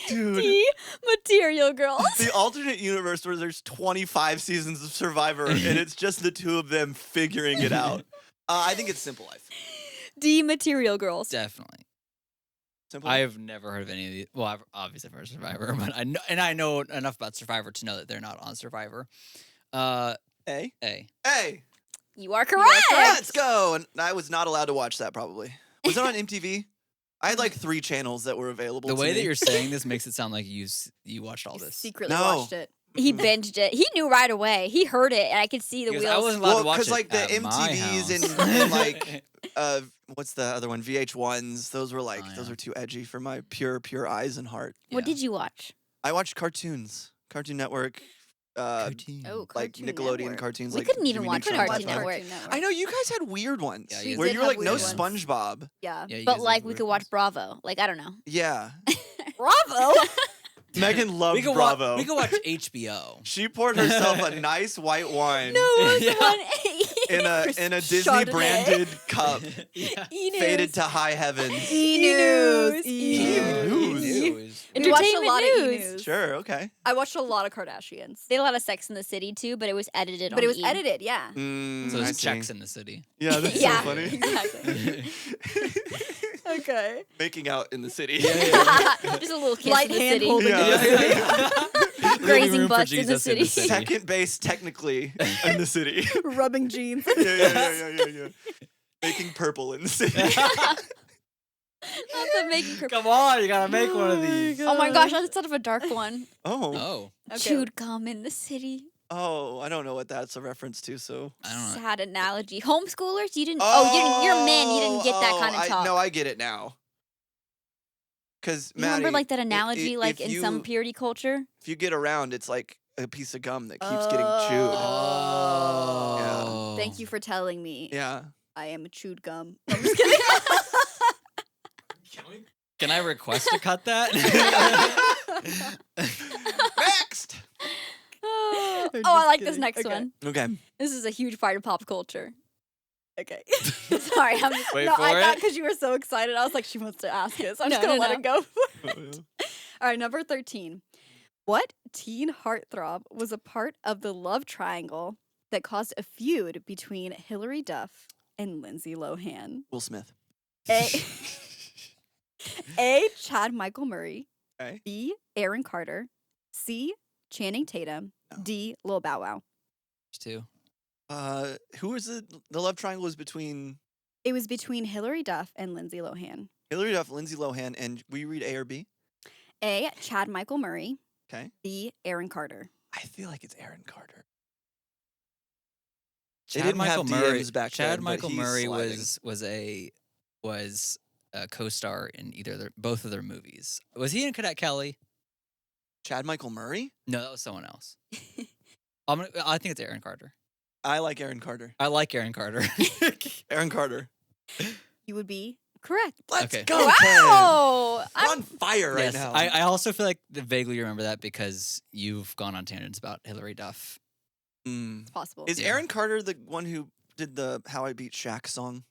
dude. D, Material Girls? The alternate universe where there's 25 seasons of Survivor and it's just the 2 of them figuring it out. I think it's Simple Life. D, Material Girls. Definitely. Simple. I've never heard of any of these. Well, I've obviously heard of Survivor, but I know enough about Survivor to know that they're not on Survivor. A. A. A. You are correct. Let's go. And I was not allowed to watch that. Probably was it on MTV? I had like 3 channels that were available. The to way me. that you're saying this makes it sound like you watched all You this. secretly No. watched it. He binged it. He knew right away. He heard it, and I could see the Because I wheels. wasn't allowed to watch because it like the at my MTVs house. and like what's the other one? VH1s. Those were like Oh, those yeah. were too edgy for my pure eyes and heart. What Yeah. did you watch? I watched cartoons, Cartoon Network, Cartoon. Oh, like Cartoon Nickeloelodeon Network. cartoons. We like couldn't even Jimmy watch Neutron Cartoon Time. Network. I know you guys had weird ones. Yeah, We you where did you were have like no weird ones. SpongeBob. Yeah. Yeah, you But guys like did we weird could watch ones. Bravo. Like I don't know. Yeah, Bravo. Megan loved We could Bravo. we could watch HBO. She poured herself a nice white wine no, it was Yeah. the one. in a Disney Chardonnay. branded cup, Yeah. faded to high heavens. E-News. E-News. News. We watched a Entertainment lot of news. E-News. Sure, okay. I watched a lot of Kardashians. They had a lot of Sex in the City too, but it was edited. But on it was E! edited, yeah. Mm, So I there's see. checks in the city. Yeah, that's Yeah. so funny. Exactly. Okay. Making out in the city. Just a little kiss Light in the hand city. holding Yeah. Grazing Room for butts in the Jesus in the city. city. Second base, technically, in the city. Rubbing jeans. Yeah. Making purple in the city. Not the making cur- Come on, you gotta make one of these. Oh my gosh, that's sort of a dark one. Oh. Oh, Okay. Chewed gum in the city. Oh, I don't know what that's a reference to, so. I don't know. Sad analogy. Homeschoolers, you didn't. Oh, you're a man. You didn't get that kind of talk. No, I get it now. Because, You remember like that i- analogy, if like in some you- purity culture? If you get around, it's like a piece of gum that keeps getting chewed. Oh. Thank you for telling me. Yeah. I am a chewed gum. No, I'm just kidding. Can I request to cut that? Next! Oh, I'm I just like this kidding. next Okay. one. Okay. This is a huge part of pop culture. Okay. Sorry, I'm Wait no, for I thought it. because you were so excited, I was like, she wants to ask it, so I'm No, just gonna no, let no. it go. All right, number 13. What teen heartthrob was a part of the love triangle that caused a feud between Hilary Duff and Lindsay Lohan? Will Smith. A. Chad Michael Murray. Okay. B. Aaron Carter. C. Channing Tatum. No. D. Lil Bow Wow. Two. Who was the love triangle was between It was between Hilary Duff and Lindsay Lohan. Hilary Duff, Lindsay Lohan, and we read A or B? A. Chad Michael Murray. Okay. B. Aaron Carter. I feel like it's Aaron Carter. Chad didn't have Michael Murray. DMs back Chad then, but Michael he's Murray sliding. was a co-star in both of their movies. Was he in Cadet Kelly? Chad Michael Murray? No, that was someone else. I think it's Aaron Carter. I like Aaron Carter. I like Aaron Carter. Aaron Carter. You would be correct. Let's Okay. go, Ken. Wow! We're on fire right Yes, now. I also feel like vaguely remember that because you've gone on tangents about Hilary Duff. Mm. It's possible. Is Yeah. Aaron Carter the one who did the How I Beat Shaq song?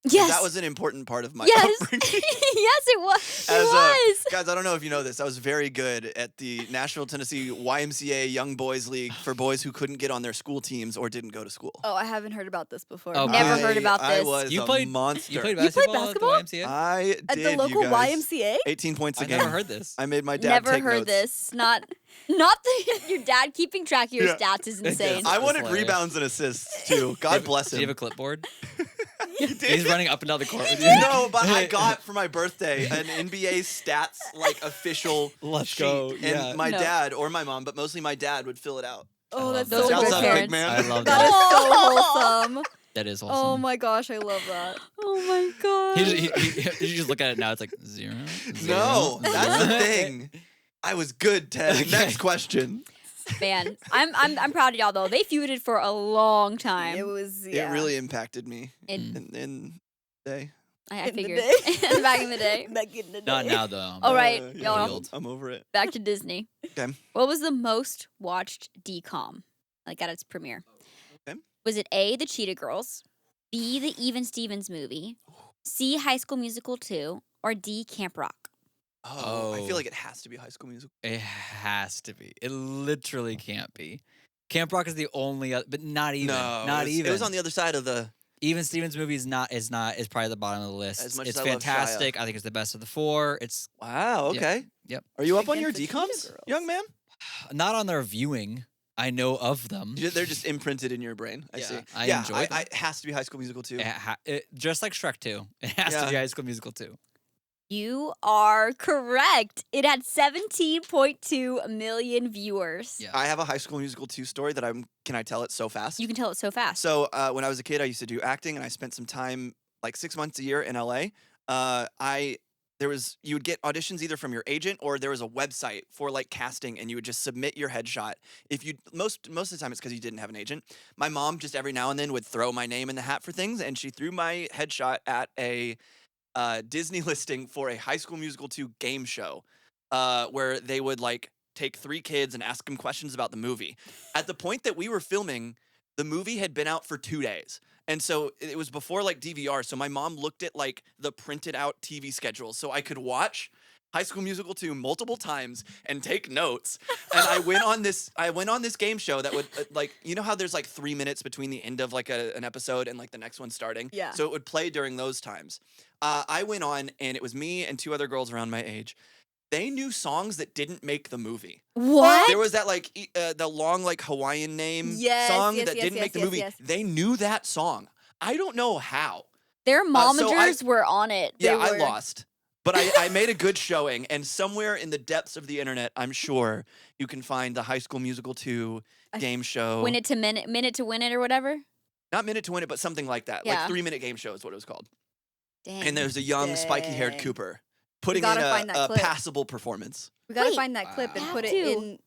'Cause Yes. That was an important part of my Yes. upbringing. Yes, it was. It As was. guys, I don't know if you know this. I was very good at the Nashville, Tennessee YMCA Young Boys League for boys who couldn't get on their school teams or didn't go to school. Oh, I haven't heard about this before. Oh, Never heard about I this. was You a played- monster. You played You played basketball at the YMCA? I did, At the local you guys. YMCA? 18 points a I game. never heard this. I made my dad Never take heard notes. this. Not your dad keeping track of your Yeah. stats is insane. I That's wanted hilarious. rebounds and assists too. God bless Do you have him. a clipboard? He did. He's running up and down the court with you. No, but I got for my birthday an NBA stats like official Let's sheet, go. and Yeah. my No. dad or my mom, but mostly my dad would fill it out. Oh, that's love so that. Shouts good out, good. parents. big man. I love That that. is so Oh. wholesome. That is awesome. Oh my gosh, I love that. Oh my god. You just look at it now. It's like 0. No, 0, that's the 0. thing. I was good, Ted. Okay. Next question. Man, I'm proud of y'all though. They feuded for a long time. It was, It yeah. really impacted me And in day. I In the figured day. back in the day. Back in the Not day. now though. All right, yeah, y'all. Healed. I'm over it. Back to Disney. Okay. What was the most watched DCOM, like at its premiere? Okay. Was it A, The Cheetah Girls, B, the Even Stevens movie, C, High School Musical 2, or D, Camp Rock? Oh, I Oh. feel like it has to be High School Musical. It has to be. It literally can't be. Camp Rock is the only, but not even. No, not it was, even. It was on the other side of the. Even Stevens movie is probably at the bottom of the list. As much It's as I love Shia. fantastic. I think it's the best of the 4. It's Wow. Yep. Okay. Yep. Are you up on Against your the Cheetah DCOMs, Girls. young man? not on their viewing. I know of them. They're just imprinted in your brain. I Yeah, see. I yeah, enjoy them. it has to be High School Musical too. Just like Shrek 2. It has to Yeah. be High School Musical 2. You are correct. It had 17.2 million viewers. Yeah. I have a High School Musical 2 story that can I tell it so fast? You can tell it so fast. So when I was a kid, I used to do acting, and I spent some time, like 6 months a year in LA. You would get auditions either from your agent, or there was a website for like casting, and you would just submit your headshot. If you most of the time it's because you didn't have an agent. My mom just every now and then would throw my name in the hat for things, and she threw my headshot at a Disney listing for a High School Musical 2 game show, where they would like take 3 kids and ask them questions about the movie. At the point that we were filming, the movie had been out for 2 days. And so it was before like DVR. So my mom looked at like the printed out TV schedule so I could watch High School Musical 2 multiple times and take notes. And I went on this game show that would like, you know how there's like 3 minutes between the end of like an episode and like the next one starting? Yeah. So it would play during those times. I went on, and it was me and 2 other girls around my age. They knew songs that didn't make the movie. what? There was that like the long like Hawaiian name Yes, song yes, that yes, didn't yes, make the yes, movie. yes. They knew that song. I don't know how. Their so momagers were on it. They Yeah, I were- lost. But I made a good showing, and somewhere in the depths of the internet, I'm sure you can find the High School Musical 2 game show. Minute to win it or whatever. Not Minute to Win It, but something like that. Yeah. Like 3-minute game show is what it was called. Dang. And there's a young, spiky-haired Dang. Cooper putting in gotta find that a clip. passable performance. We gotta Wait. find that clip and Wow. put it Have to. in.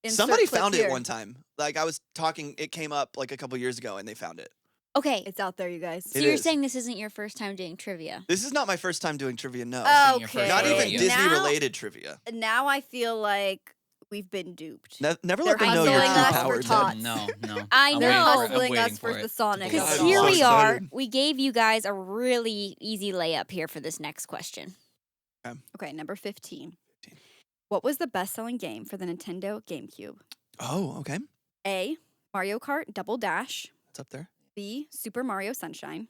Insert Somebody clip found here. it one time. Like I was talking, it came up like a couple years ago, and they found it. Okay, It's out there, you guys. so It you're is. saying this isn't your first time doing trivia? This is not my first time doing trivia, no. Saying your Okay. first Not even rodeo. Disney-related trivia. Now I feel like we've been duped. Never They're let them know you're hustling too us for powered. tots. Ted. No. I I'm know. waiting They're for it. I'm hustling waiting us for it the to Sonic. blow Because up. I'm here so we are. excited. We gave you guys a really easy layup here for this next question. Okay, number 15. What was the best-selling game for the Nintendo GameCube? Oh, okay. A. Mario Kart Double Dash. It's up there. B. Super Mario Sunshine.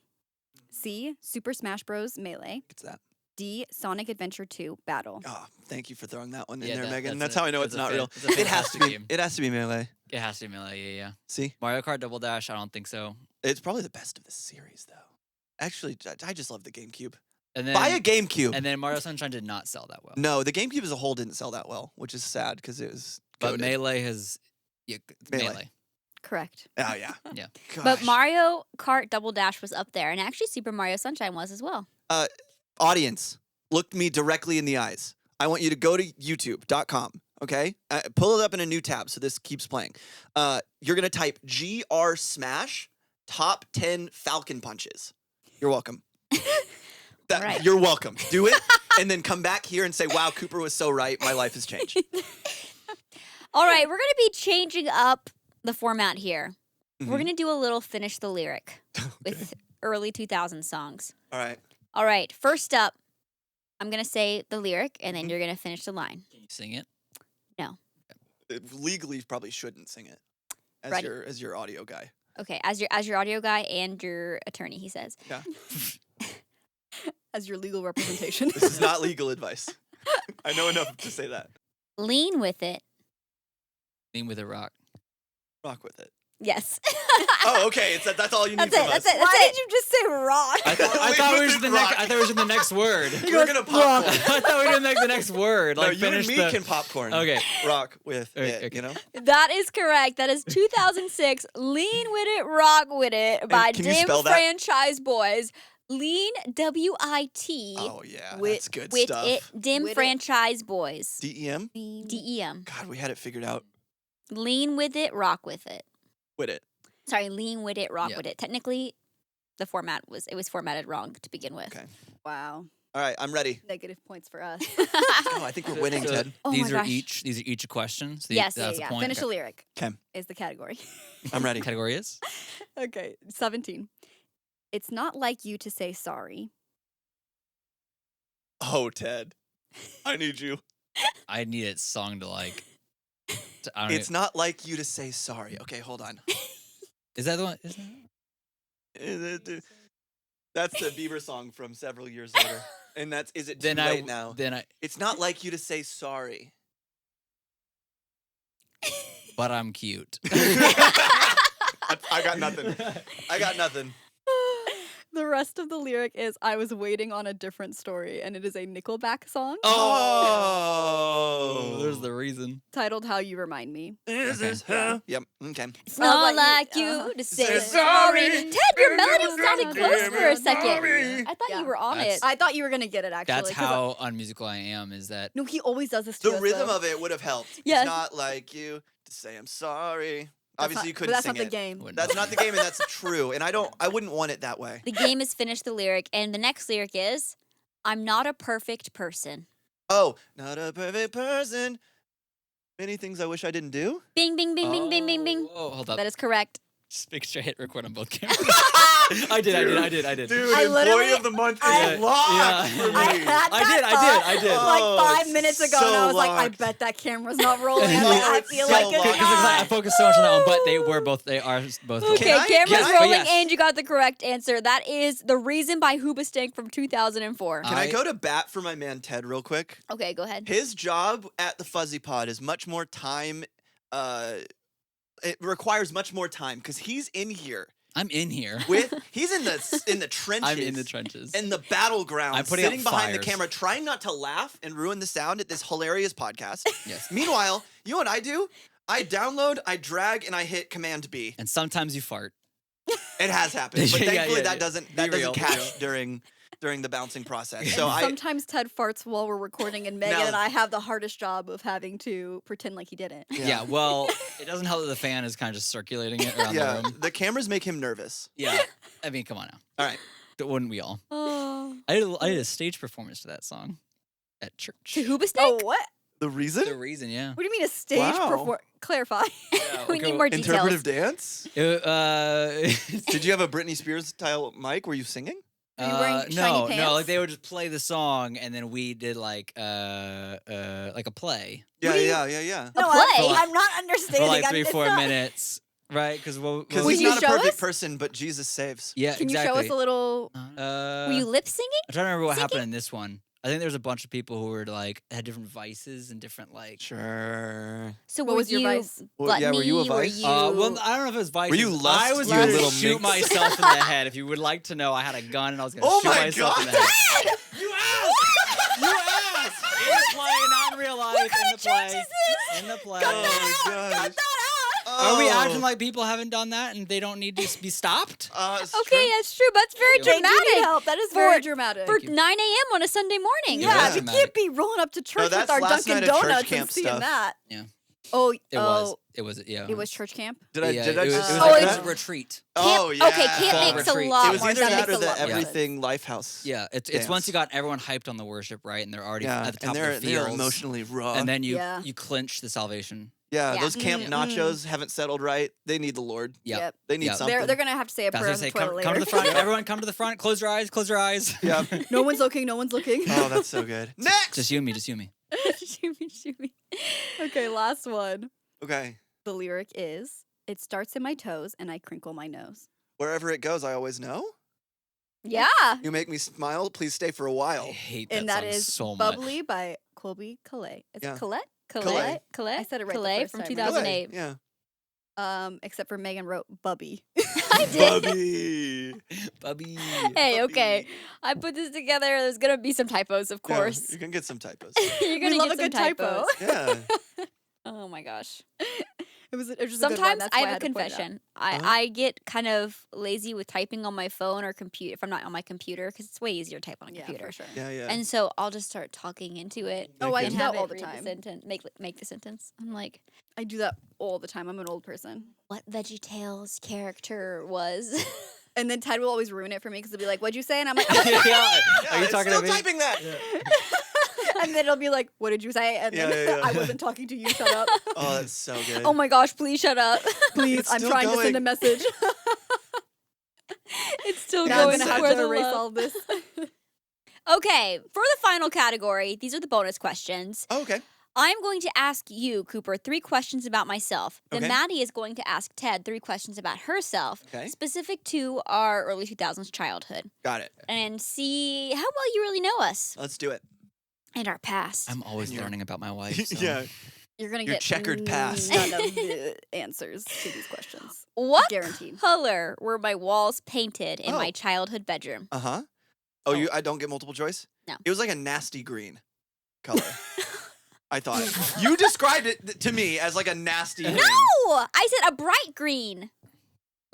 C. Super Smash Bros. Melee. It's that. D. Sonic Adventure 2 Battle. Oh, thank you for throwing that one in Yeah, there, Megan. that's That's how I know that's it's a not fan- real. it's a It has to fantastic be. game. It has to be Melee. It has to be Melee. Yeah. See, Mario Kart Double Dash. I don't think so. it's probably the best of the series, though. Actually, I just love the GameCube. And then Buy a GameCube. And then Mario Sunshine did not sell that well. No, the GameCube as a whole didn't sell that well, which is sad because it was. But goated. Melee has. Yeah, Melee. Melee. Correct. Oh yeah. Yeah. But Gosh. Mario Kart Double Dash was up there, and actually Super Mario Sunshine was as well. Audience, look me directly in the eyes. I want you to go to youtube.com, okay? Pull it up in a new tab so this keeps playing. You're going to type GR Smash top 10 Falcon punches. You're welcome. Right. You're welcome. Do it, and then come back here and say, wow, Cooper was so right. My life has changed. All right, we're going to be changing up the format here. We're Mhm. going to do a little finish the lyric with early 2000 songs. All right. All right, first up, I'm going to say the lyric, and then you're going to finish the line. Can you sing it? Legally, you probably shouldn't sing it as Ready. your audio guy. Okay, as your audio guy and your attorney, he says. Yeah. As your legal representation. This is not legal advice. I know enough to say that. Lean with it. Lean with a rock. Rock with it. Yes. Oh, okay. That's all you need That's from it. us. That's it. Why That's did you just say rock? I thought it was in the next. I thought it was in the next word. We're gonna popcorn. I thought we were doing the next word. No, Like you and finish me the. can popcorn. Okay. Rock with Okay, it. okay. You know. That is correct. That is 2006. Lean with it, rock with it by can you Dim spell that? Franchise Boys. Lean WIT. Oh yeah, with, that's good with stuff. it, Dim With it. Franchise Boys. DEM. DEM. God, we had it figured out. Lean with it, rock with it. With it. Sorry, lean with it, rock Yeah. with it. Technically, the format was formatted wrong to begin with. Okay. Wow. All right, I'm ready. Negative points for us. Oh, I think we're winning, So Ted. Oh these my are gosh. each a question. So Yes. that's yeah. the point. Finish the lyric. 'Kay. Is the category. I'm ready. Category is. Okay. 17. It's not like you to say sorry. Oh, Ted, I need you. I need a song to like. I don't It's not like you to say sorry. Okay, hold on. Is that the one? Is that? That's the Bieber song from several years later. And that's is it too Then late now? Then I. It's not like you to say sorry. But I'm cute. I got nothing. I got nothing. The rest of the lyric is I was waiting on a different story, and it is a Nickelback song Oh, There's the reason. titled How You Remind Me. Is this her? Yep. Okay. It's I was not like, like you to say say sorry. sorry. Ted, your melody sounded close for a second. Sorry. I thought Yeah. you were on That's- it. I thought you were going to get it, actually. That's 'cause how unmusical I am. Is that No, he always does this to The us, rhythm though. of it would have helped. Yes. It's not like you to say I'm sorry. That's Obviously, not- you but couldn't that's sing not the it. game. wouldn't That's know. not the game, and that's true. And I wouldn't want it that way. The game is finish the lyric, and the next lyric is I'm not a perfect person. Oh, not a perfect person. Many things I wish I didn't do. Bing, bing, bing, bing, bing, bing, bing. Oh, hold up. That is correct. Just make sure I hit record on both cameras. I did. Dude, I did. Dude, I literally- employee of the month is I- locked Yeah. for me. I had I did, that I did. thought, Oh, like 5 it's minutes ago, so and I was like, I locked. bet that camera's not rolling. I'm Oh, like, I it's feel so like it's locked. Because I not. focused so much on that one, but they were both. They are both. Okay, Can I- camera's can I- rolling, Yes. and you got the correct answer. That is The Reason by Hoobastank from 2004. Can I go to bat for my man Ted real quick? Okay, go ahead. His job at the Fuzzy Pod is much more time. It requires much more time because he's in here I'm in here. he's in the trenches. I'm in the trenches. in the battleground, I'm putting out sitting behind the fires. camera, trying not to laugh and ruin the sound at this hilarious podcast. Yes. Meanwhile, you know what I do? I download, I drag, and I hit Command B. And sometimes you fart. It has happened, but Yeah, thankfully yeah, that yeah. doesn't Be real, be catch during the bouncing process. So I Sometimes Ted farts while we're recording, and Megan No. and I have the hardest job of having to pretend like he didn't. Yeah. Well, it doesn't help that the fan is kind of just circulating it around yeah, the room. the cameras make him nervous. Yeah. I mean, come on now. All right. Wouldn't we all? Oh. I did a stage performance to that song at church. To Hoobastank? Oh, what? The reason? The reason, yeah. What do you mean a stage Wow. performance? Clarify. We need more details. Interpretive dance? It, Did you have a Britney Spears style mic? Were you singing? Were you wearing shiny no, pants? like they would just play the song and then we did like a play Yeah, What do you- yeah. No, play? I'm not for understanding. like I'm- 3-4 it's not- minutes, right? Because Because Would he's you not a show perfect us? person, but Jesus saves. yeah, Can exactly. you show us a little? Were you lip singing? I'm trying to remember what singing? happened in this one. I think there was a bunch of people who were like had different vices and different like. Sure. So What were was your you vice? Well, yeah, were you a gluttony? Were vice? you... Well, I don't know if it was vices. you lust, I was you going to little shoot minx? myself in the head. If you would like to know, I had a gun and I was going to Oh shoot my myself in the God. head. You asked! You asked! In the play, not in real life. In the play. In the play. Oh, gosh. Are we acting like people haven't done that and they don't need to be stopped? It's Okay, true. that's true. That's very Thank They do need dramatic. help. That is For- very dramatic. For you. 9 a.m. on a Sunday morning. yeah, was we dramatic. can't be rolling up to church with that's our last Dunkin' night at church Donuts camp and seeing stuff. that. Yeah. Oh, It was. It was. Yeah. It was church camp. Did I Yeah, did I it was, just it was, Oh, like, it's- it was a retreat. Oh, yeah. Okay, camp Fall makes a retreat. lot It was more either sense. that or Makes a the lot more sense. everything Lifehouse. Yeah, it's Dance. once you got everyone hyped on the worship, right? And they're already Yeah, at the and top of they're their fields. emotionally raw. And then you Yeah. you clinch the salvation. Yeah, Yeah. those camp nachos haven't settled right. They need the Lord. Yep. They need Yep. something. They're gonna have to say a That's prayer what I on the say. toilet Come to later. the front. Everyone come to the front. Close your eyes. Close your eyes. Yeah. No one's looking. No one's looking. Oh, that's so good. Next. Just you and me. Just you and me. Shimmy. Okay, last one. Okay. The lyric is, "It starts in my toes and I crinkle my nose." Wherever it goes, I always know. Yeah. You make me smile. Please stay for a I while. hate that And that song is so much. "Bubbly" by Colby Calais. Is Yeah. it Colette? Calais. I said it right the Calais first from time. 2008. Yeah. Except for Megan wrote Bubby. I did. Bubby. Bubby. Hey, okay. Bubby. I put this together. There's gonna be some typos, of Yeah, course. you can get some typos. You're gonna love get a some good typo. typos. Yeah. Oh my gosh. It was just a good one. Sometimes That's I why have a had to point it out. confession. Huh? I get kind of lazy with typing on my phone or computer if I'm not on my computer because it's way easier to type on a Yeah, computer. for sure. Yeah, yeah. And so I'll just start talking into it. Oh, I Make do it- that have all it the read time. sentence, make the sentence. I'm like, I do that all the time. I'm an old person. what VeggieTales character was? And then Ted will always ruin it for me because he'll be like, "What'd you say?" And I'm like, yeah. Yeah, Are you it's talking still to me? typing that? and then it'll be like, "What did you say?" And then Yeah, yeah. I wasn't talking to you. Shut up. Oh, that's so good. Oh my gosh, please shut up. Please, It's I'm still trying to send a going. message. It's still now I'm going gonna have for to the erase love. all of this. Okay, for the final category, these are the bonus questions. Oh, okay. I'm going to ask you, Cooper, 3 questions about myself. Then Okay. Maddie is going to ask Ted 3 questions about herself, Okay. specific to our early 2000s childhood, Got it. and see how well you really know us Let's do it. and our past. I'm always You're- learning about my wife. So. Yeah. You're gonna Your get checkered past. none of the answers to these questions. What Guaranteed. color were my walls painted in Oh. my childhood bedroom? Uh-huh. Oh, I don't get multiple choice? No. It was like a nasty green color. I thought. You described it to me as like a nasty green. No, I said a bright green.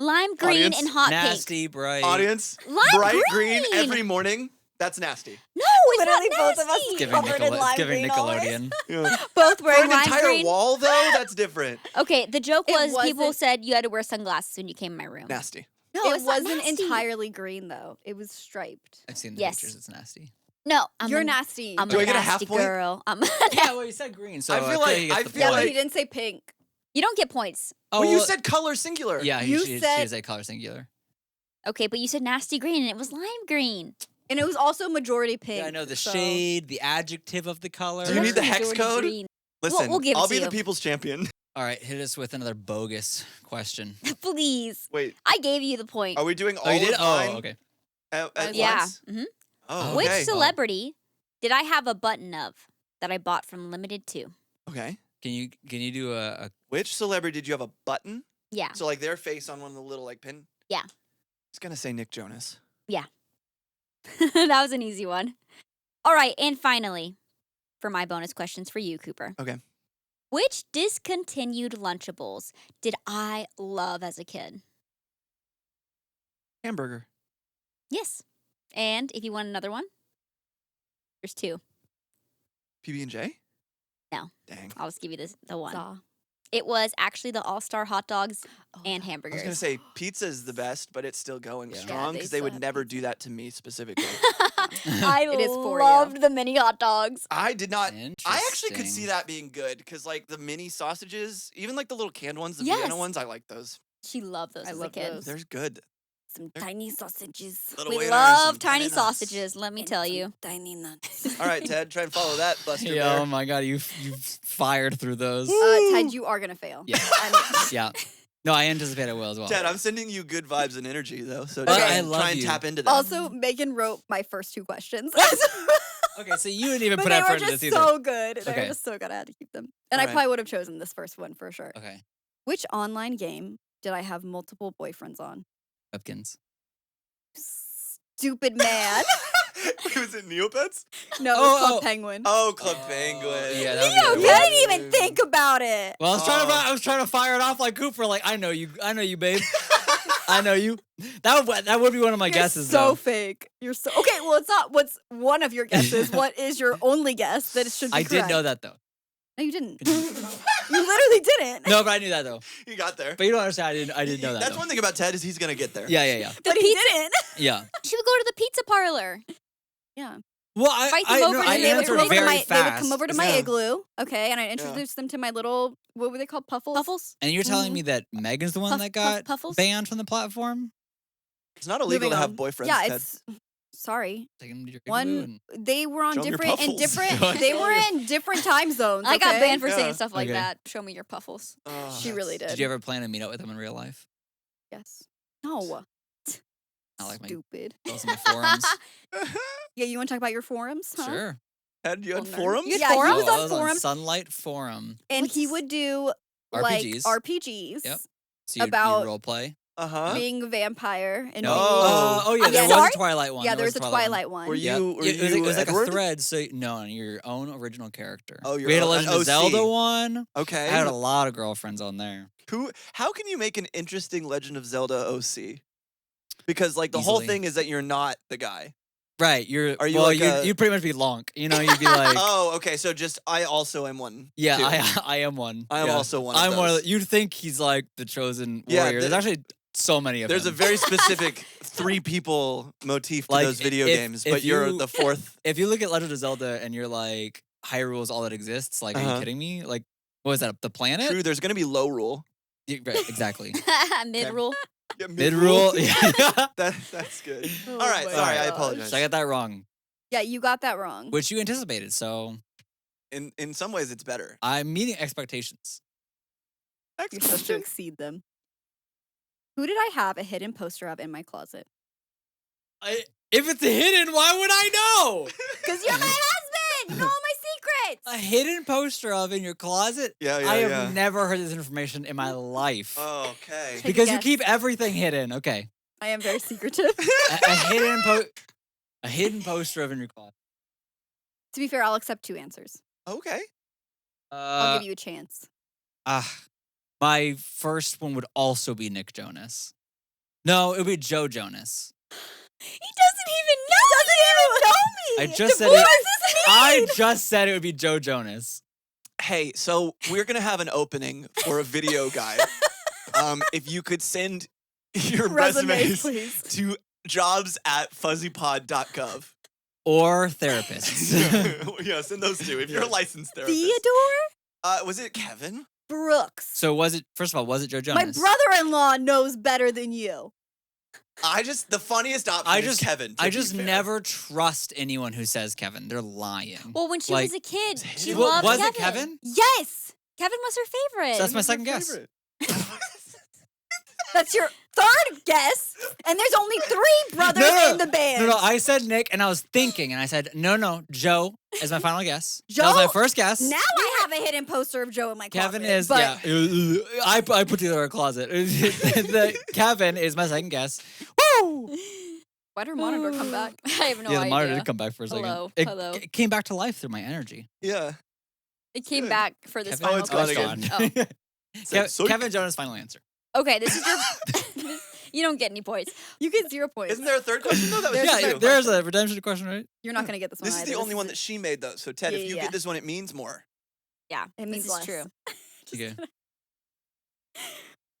Lime green Audience? and hot pink. Nasty, bright. Audience, Lime bright green green. every morning. That's nasty. No, it's Literally not both of us nasty. Giving, Covered in lime giving green always. Nickelodeon. Yeah. Both For wearing an lime entire green. wall, though, that's different. Okay, the joke It was people wasn't- said you had to wear sunglasses when you came in my room. Nasty. No, it it's not wasn't nasty. entirely green though. It was striped. I've seen the Yes. pictures. It's nasty. No, I'm You're a, nasty. I'm Do a I get a half nasty point? girl. Yeah, well, you said green, so I feel like- he gets I the feel yeah, point. but like- he didn't say pink. You don't get points. Oh, Well, you well, said color singular. yeah, You she said- is a color singular. Okay, but you said nasty green and it was lime green. And it was also majority pink. Yeah, I know the so- shade, the adjective of the color. Do you need the That's hex majority code? green. Listen, we'll give it I'll to be the you. people's champion. All right, hit us with another bogus question. Please. Wait, I gave you the point. are we doing all Oh, you did? of mine Oh, okay. at yeah. once? hmm Oh, Oh. Which okay. celebrity did I have a button of that I bought from Limited 2? Okay. Can you do a Which celebrity did you have a button? Yeah. So like their face on one of the little like pin? Yeah. I was gonna say Nick Jonas. That was an easy one. All right, and finally, for my bonus questions for you, Cooper. Okay. Which discontinued Lunchables did I love as a kid? Hamburger. Yes. And if you want another one, there's 2. PB&J? No. Dang. I'll just give you the one. Saw. It was actually the All-Star hot dogs and I hamburgers. was gonna say pizza's the best, but it's still going Yeah. strong they because they would still have never do that to me specifically. I It is for you. loved the mini hot dogs. I did not. I actually could see Interesting. that being good because like the mini sausages, even like the little canned ones, the Yes. Vienna ones, I like those. She loved those I as a love kid. those. They're good. Some They're- tiny sausages. Little We wieners, love some tiny nuts. sausages, let me and tell some you. Tiny nuts. All right, Ted, try and follow that, Buster Yeah, Bear. oh my god, you fired through those. Ted, you are gonna fail. Yeah. I mean, Yeah. No, I anticipate I will as well. Ted, I'm sending you good vibes and energy though, so Okay. try, I and, love try and you. tap into that. also, Megan wrote my first 2 questions. Okay, so you didn't even But put they effort were into just this either. so good. They Okay. were just so good. I had to keep them. And I Alright. probably would have chosen this first one for sure. Okay. Which online game did I have multiple boyfriends on? Pupkins. Stupid man. Was it Neopets? No, it Oh, was Club oh. Penguin. Oh, Club Oh, Penguin. yeah, that would be Leo, the you one. didn't even think about it. Well, Oh. I was trying to fire it off like Cooper. Like I know you, babe. I know you. That would be one of my You're so so fake. You're so okay. Well, it's not. What's one of your guesses? What is your only guess that it should be I correct? did know that though. No, you didn't. You literally didn't. No, but I knew that though. You got there. But you don't understand. I didn't know that. That's though. one thing about Ted is he's gonna get there. Yeah. But he didn't. Yeah. She would go to the pizza parlor. Yeah. Well, I Fight them over no, and I they would answered come over to very They would fast. come over to my Yeah. igloo. Okay, and I introduced them to my little what were they called? Puffles? Puffles? And you're telling me that Megan's the one that got Puffles? banned from the platform? It's not illegal Moving to have on. boyfriends. Yeah, Ted. it's sorry. Take him to your igloo One, they were on Show 'em your different puffles. they were in different time zones. I got okay? banned for Yeah. saying stuff like Okay. that. Show me your puffles. Oh, She really that's- did. Did you ever plan to meet up with them in real life? Yes. No. I like my Stupid. girls in the forums. Yeah, you want to talk about your forums? Huh? Sure. Ted, you had Well, nerd. forums? You had Yeah, he forums? was I on was forums, Sunlight Forum. and What's he this? would do like RPGs. RPGs Yep. So you About- role play. Uh-huh. being a vampire and No. being Oh. Yeah, I'm there was sorry? a Twilight one. yeah, there there's a Twilight one. Were Yep. you, were Yeah, you it was like Edward? a thread, so no, your own original character. Oh, your we had a own- Legend an of Zelda OC. one. Okay. I had a lot of girlfriends on there. How can you make an interesting Legend of Zelda OC? Because like the whole Easily. thing is that you're not the guy. Right, Are you like a- you'd pretty much be Lonk. You know, you'd be like, Oh, okay. So just I also am one. yeah, too. I am one. I am Yeah. also one. Of I'm one. those. You'd think he's like the chosen Yeah, warrior. There's actually so many of There's a them. very specific 3 people motif to Like, those video if- games, if but you're you- the 4th. If you look at Legend of Zelda and you're like, Hyrule is all that exists. Like, are you Uh-huh. kidding me? Like, what is that? The planet? True. There's gonna be low rule. Yeah, right, exactly. Mid rule. Yeah, Mid rule. Yeah. That's good. Oh All right. my Sorry. I gosh. apologize. So I got that wrong, Yeah, you got that wrong. which you anticipated. So In some ways, it's better. I'm meeting expectations. You're supposed to exceed them. Who did I have a hidden poster of in my closet? If it's hidden, why would I know? Because you're my husband! You know all my secrets! A hidden poster of in your closet? Yeah, yeah, I have yeah. never heard this information in my life. Okay. Take a Because you guess. keep everything hidden. Okay. I am very secretive. A hidden poster of in your closet. To be fair, I'll accept 2 answers. Okay. I'll give you a chance. My first one would also be Nick Jonas. No, it would be Joe Jonas. He doesn't even know me. I just said What it. does this I mean? just said it would be Joe Jonas. Hey, so we're gonna have an opening for a video guide. If you could send your Resumes, resumes please. to jobs@fuzzypod.gov. Or therapists. Yeah, send those two if you're a licensed therapist. Theodore Was it Kevin? Brooks. So was it, first of all, was it Joe My Jonas? brother-in-law knows better than you. The funniest option is Kevin. I to just be fair. never trust anyone who says Kevin. They're lying. Well, when she Like- was a kid, she Well, loved was Kevin. it Kevin? Yes! Kevin was her favorite. So that's my Who's your second guess. favorite? That's your third guess, and there's only 3 brothers in the band. No, I said Nick, and I was thinking, and I said, no, Joe is my final guess. That was my Joe? first guess. Now I have a hidden poster of Joe in my closet. Kevin is, but yeah. I put together a closet. Kevin is my second guess. Woo! Why'd her monitor come back? I have no Yeah, the idea. monitor did come back for a second. Hello, It, hello. it came back to life through my energy. Yeah. It came Good. back for this Kevin, final it's gone question. again. Oh. So- Kevin Jonas' final answer. Okay, this is your. You don't get any points. You get 0 points. Isn't there a third question though? That was There's just a Yeah, third two. there's a redemption question, right? You're not gonna get this one. This is either. the only one that she made though. So Ted, Yeah, if you yeah. get this one, it means more. Yeah, It means this is less. true. Okay.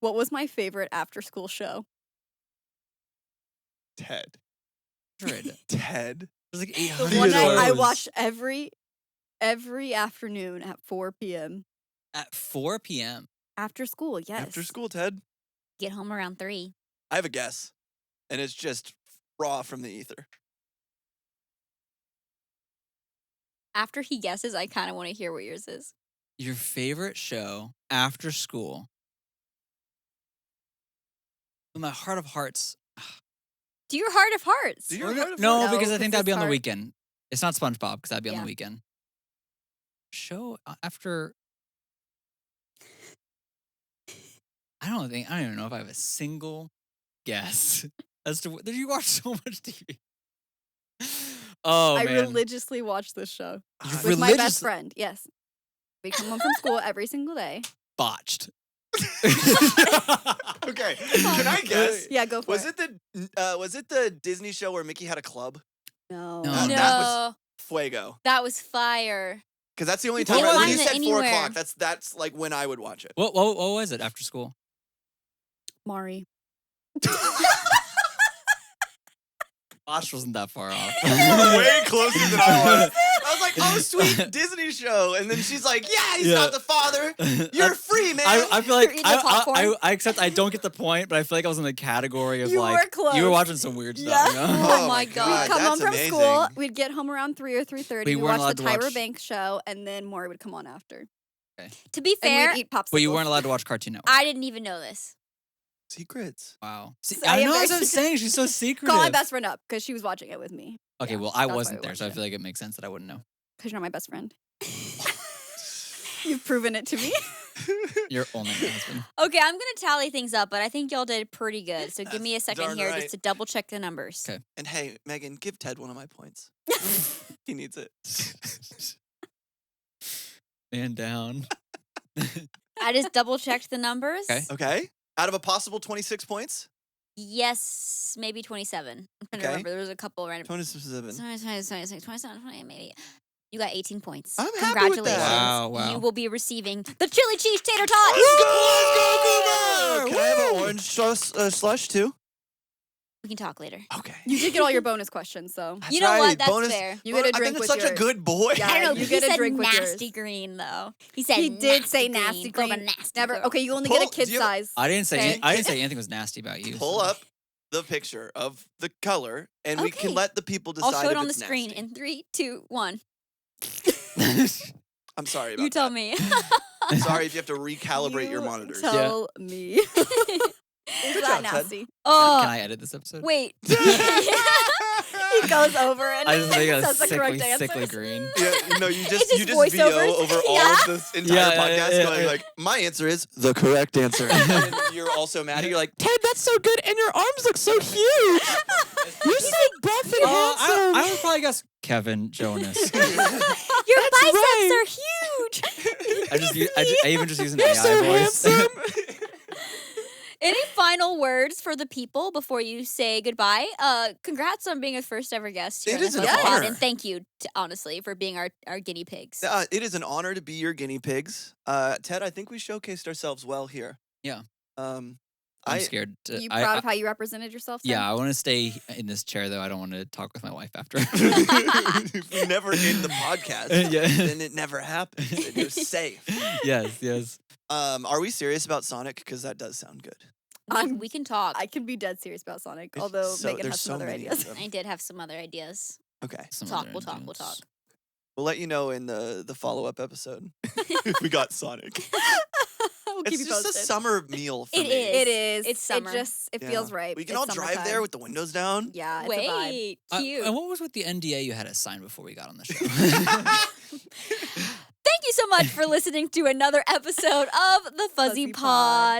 What was my favorite after-school show? Ted. There's Ted. like The 800 one I shows. watched every afternoon at 4 p.m. At 4 p.m. after school. Yes. After school, Ted. Get home around 3. I have a guess, and it's just raw from the ether. After he guesses, I kind of want to hear what yours is. Your favorite show after school. In my heart of hearts. Do your heart of hearts. Do your heart of No, hearts? because I No, think 'cause that'd be it's on the hard. weekend. It's not SpongeBob because that'd be on Yeah. the weekend. Show after. I don't even know if I have a single guess as to what. You watch so much TV. Oh I man, religiously watch this show You with my best religious- friend. Yes. We come home from school every single day. botched. Okay. Can I guess? Yeah, go for Was it. was it the Disney show where Mickey had a club? No. No. No, That was Fuego. that was fire. Because that's the only You time can't when find you it said 4 anywhere. o'clock. That's like when I would watch it. What was it after school? Mari. Bosch wasn't that far off. Way closer than I was. I was like, oh, sweet Disney show. And then she's like, yeah, he's not the father. You're free, man. I feel like You're eating the popcorn? I accept I don't get the point, but I feel like I was in the category of You like were close. you were watching some weird stuff. Yeah. You know? Oh my God. We'd come home that's from amazing. school. We'd get home around 3 or 3:30. We We'd weren't watch the allowed to Tyra watch- Banks show, and then Maury would come on after. To be And fair, we'd eat popsicles. But you weren't allowed to watch Cartoon Network. I didn't even know this. Secrets. Wow. See, So I I know am that's what very- I'm saying. She's so secretive. Call my best friend up because she was watching it with me. Okay, Yeah, well, I that's why wasn't we there, watched so I it. feel like it makes sense that I wouldn't know. Because you're not my best friend. You've proven it to me. You're only my husband. Okay, I'm gonna tally things up, but I think y'all did pretty good. So give me a second darn here right. just to double check the numbers. Okay. And hey, Megan, give Ted one of my points. He needs it. Man down. I just double checked the numbers. Okay. Okay. Out of a possible 26 points? Yes, maybe 27. I'm trying to Okay. remember. There was a couple random. 27. 27, 28, maybe. You got 18 points. I'm happy with that. Congratulations. Wow. You will be receiving the chili cheese tater tots. Let's go, Goober! Can I have an orange slush too? We can talk later. Okay. You did get all your bonus questions, so. You know right, what? That's bonus- fair. You get a I've drink been with such yours. a good boy. Yeah, I don't know. you He get a said drink with nasty yours. green though. He said He did say green. nasty Girl, the green. nasty Never. girl. Okay, you only get a Pull- kid do you- size. I didn't say Okay. I didn't say anything was nasty about you. Pull so. up the picture of the color, and we can Okay. let the people decide I'll show it if on the it's screen nasty. in 3, 2, 1. I'm sorry about You tell that. me. I'm sorry if you have to recalibrate your You monitors. Tell me. Is Good that job, Ted. nasty? Oh, Can I edit this episode? wait. He goes over and I just make it a says the correct sickly, answer. sickly green. Yeah, no, you just just VO voiceovers. over all Yeah. of this entire Yeah, podcast, yeah, going yeah. like, "My answer is the correct answer." And you're also mad. You're like, "Ted, that's so good, and your arms look so huge. You're so buff and handsome." I would probably guess Kevin Jonas. Your biceps are huge. I even just use an You're AI so voice. handsome. Any final words for the people before you say goodbye? Congrats on being a first ever guest here It on the is an Fuzzy Pod, honor. and thank you, honestly, for being our guinea pigs. It is an honor to be your guinea pigs. Ted, I think we showcased ourselves well here. Yeah. I'm I'm scared. To, You I- proud I- of how you represented yourself? Sam? Yeah, I want to stay in this chair though. I don't want to talk with my wife after. if we never end the podcast, Yeah. then it never happens. And you're safe. yes. Are we serious about Sonic? Because that does sound good. We can talk. I can be dead serious about Sonic, There's although so- Megan there's has some so other many of ideas. them. I did have some other ideas. Okay. Some Talk. other We'll talk. We'll ideas. talk. We'll let you know in the follow-up episode if we got Sonic. We'll keep It's you just posted. a summer meal for It me. is. It is. It's summer. It Yeah. feels right. We can It's all drive there summertime. with the windows down. Yeah, it's a vibe. Wait, cute. And what was with the NDA you had us sign before we got on the show? Thank you so much for listening to another episode of the Fuzzy Fuzzy Pod.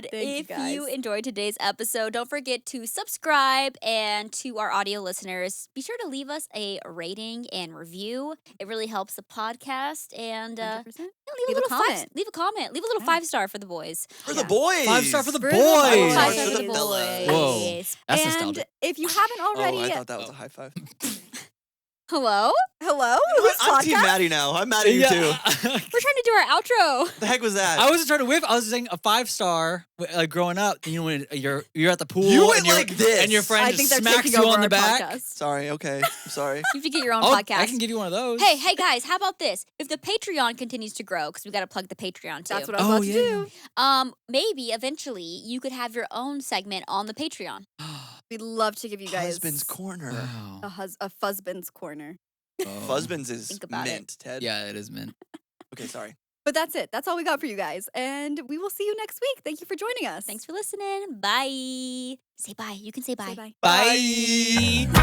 Pod. Thank you, If guys. you enjoyed today's episode, don't forget to subscribe, and to our audio listeners, be sure to leave us a rating and review. It really helps the podcast, and 100%. leave Leave a little comment. Leave a comment. Leave a little Yeah. 5-star for the boys. For the Yeah. boys. 5-star for the For boys. the boys. 5-star for for the the fellas. boys. Whoa. That's And nostalgic. if you haven't already, Oh, I thought that was a high five. Hello? hello, You know what? this I'm Team podcast? Maddie now. I'm mad at you too. We're trying to do our outro. The heck was that? I wasn't trying to whip. I was saying a 5-star. Like growing up, you know, when you're at the pool, You went and your- like this. and your friend I just think they're smacks taking you over on the our back. podcast. Sorry. Okay. I'm sorry. You have to get your own Oh, podcast. I can give you one of those. Hey guys, how about this? If the Patreon continues to grow, because we got to plug the Patreon too. That's what I was about to do. Maybe eventually you could have your own segment on the Patreon. We'd love to give you guys Husband's corner. Wow. a Fuzzbands corner. Oh. Fuzzbands is Think about it. mint, Ted. Yeah, it is mint. Okay. Sorry. But that's it. That's all we got for you guys. And we will see you next week. Thank you for joining us. Thanks for listening. Bye. Say bye. You can say bye. Say bye. Bye.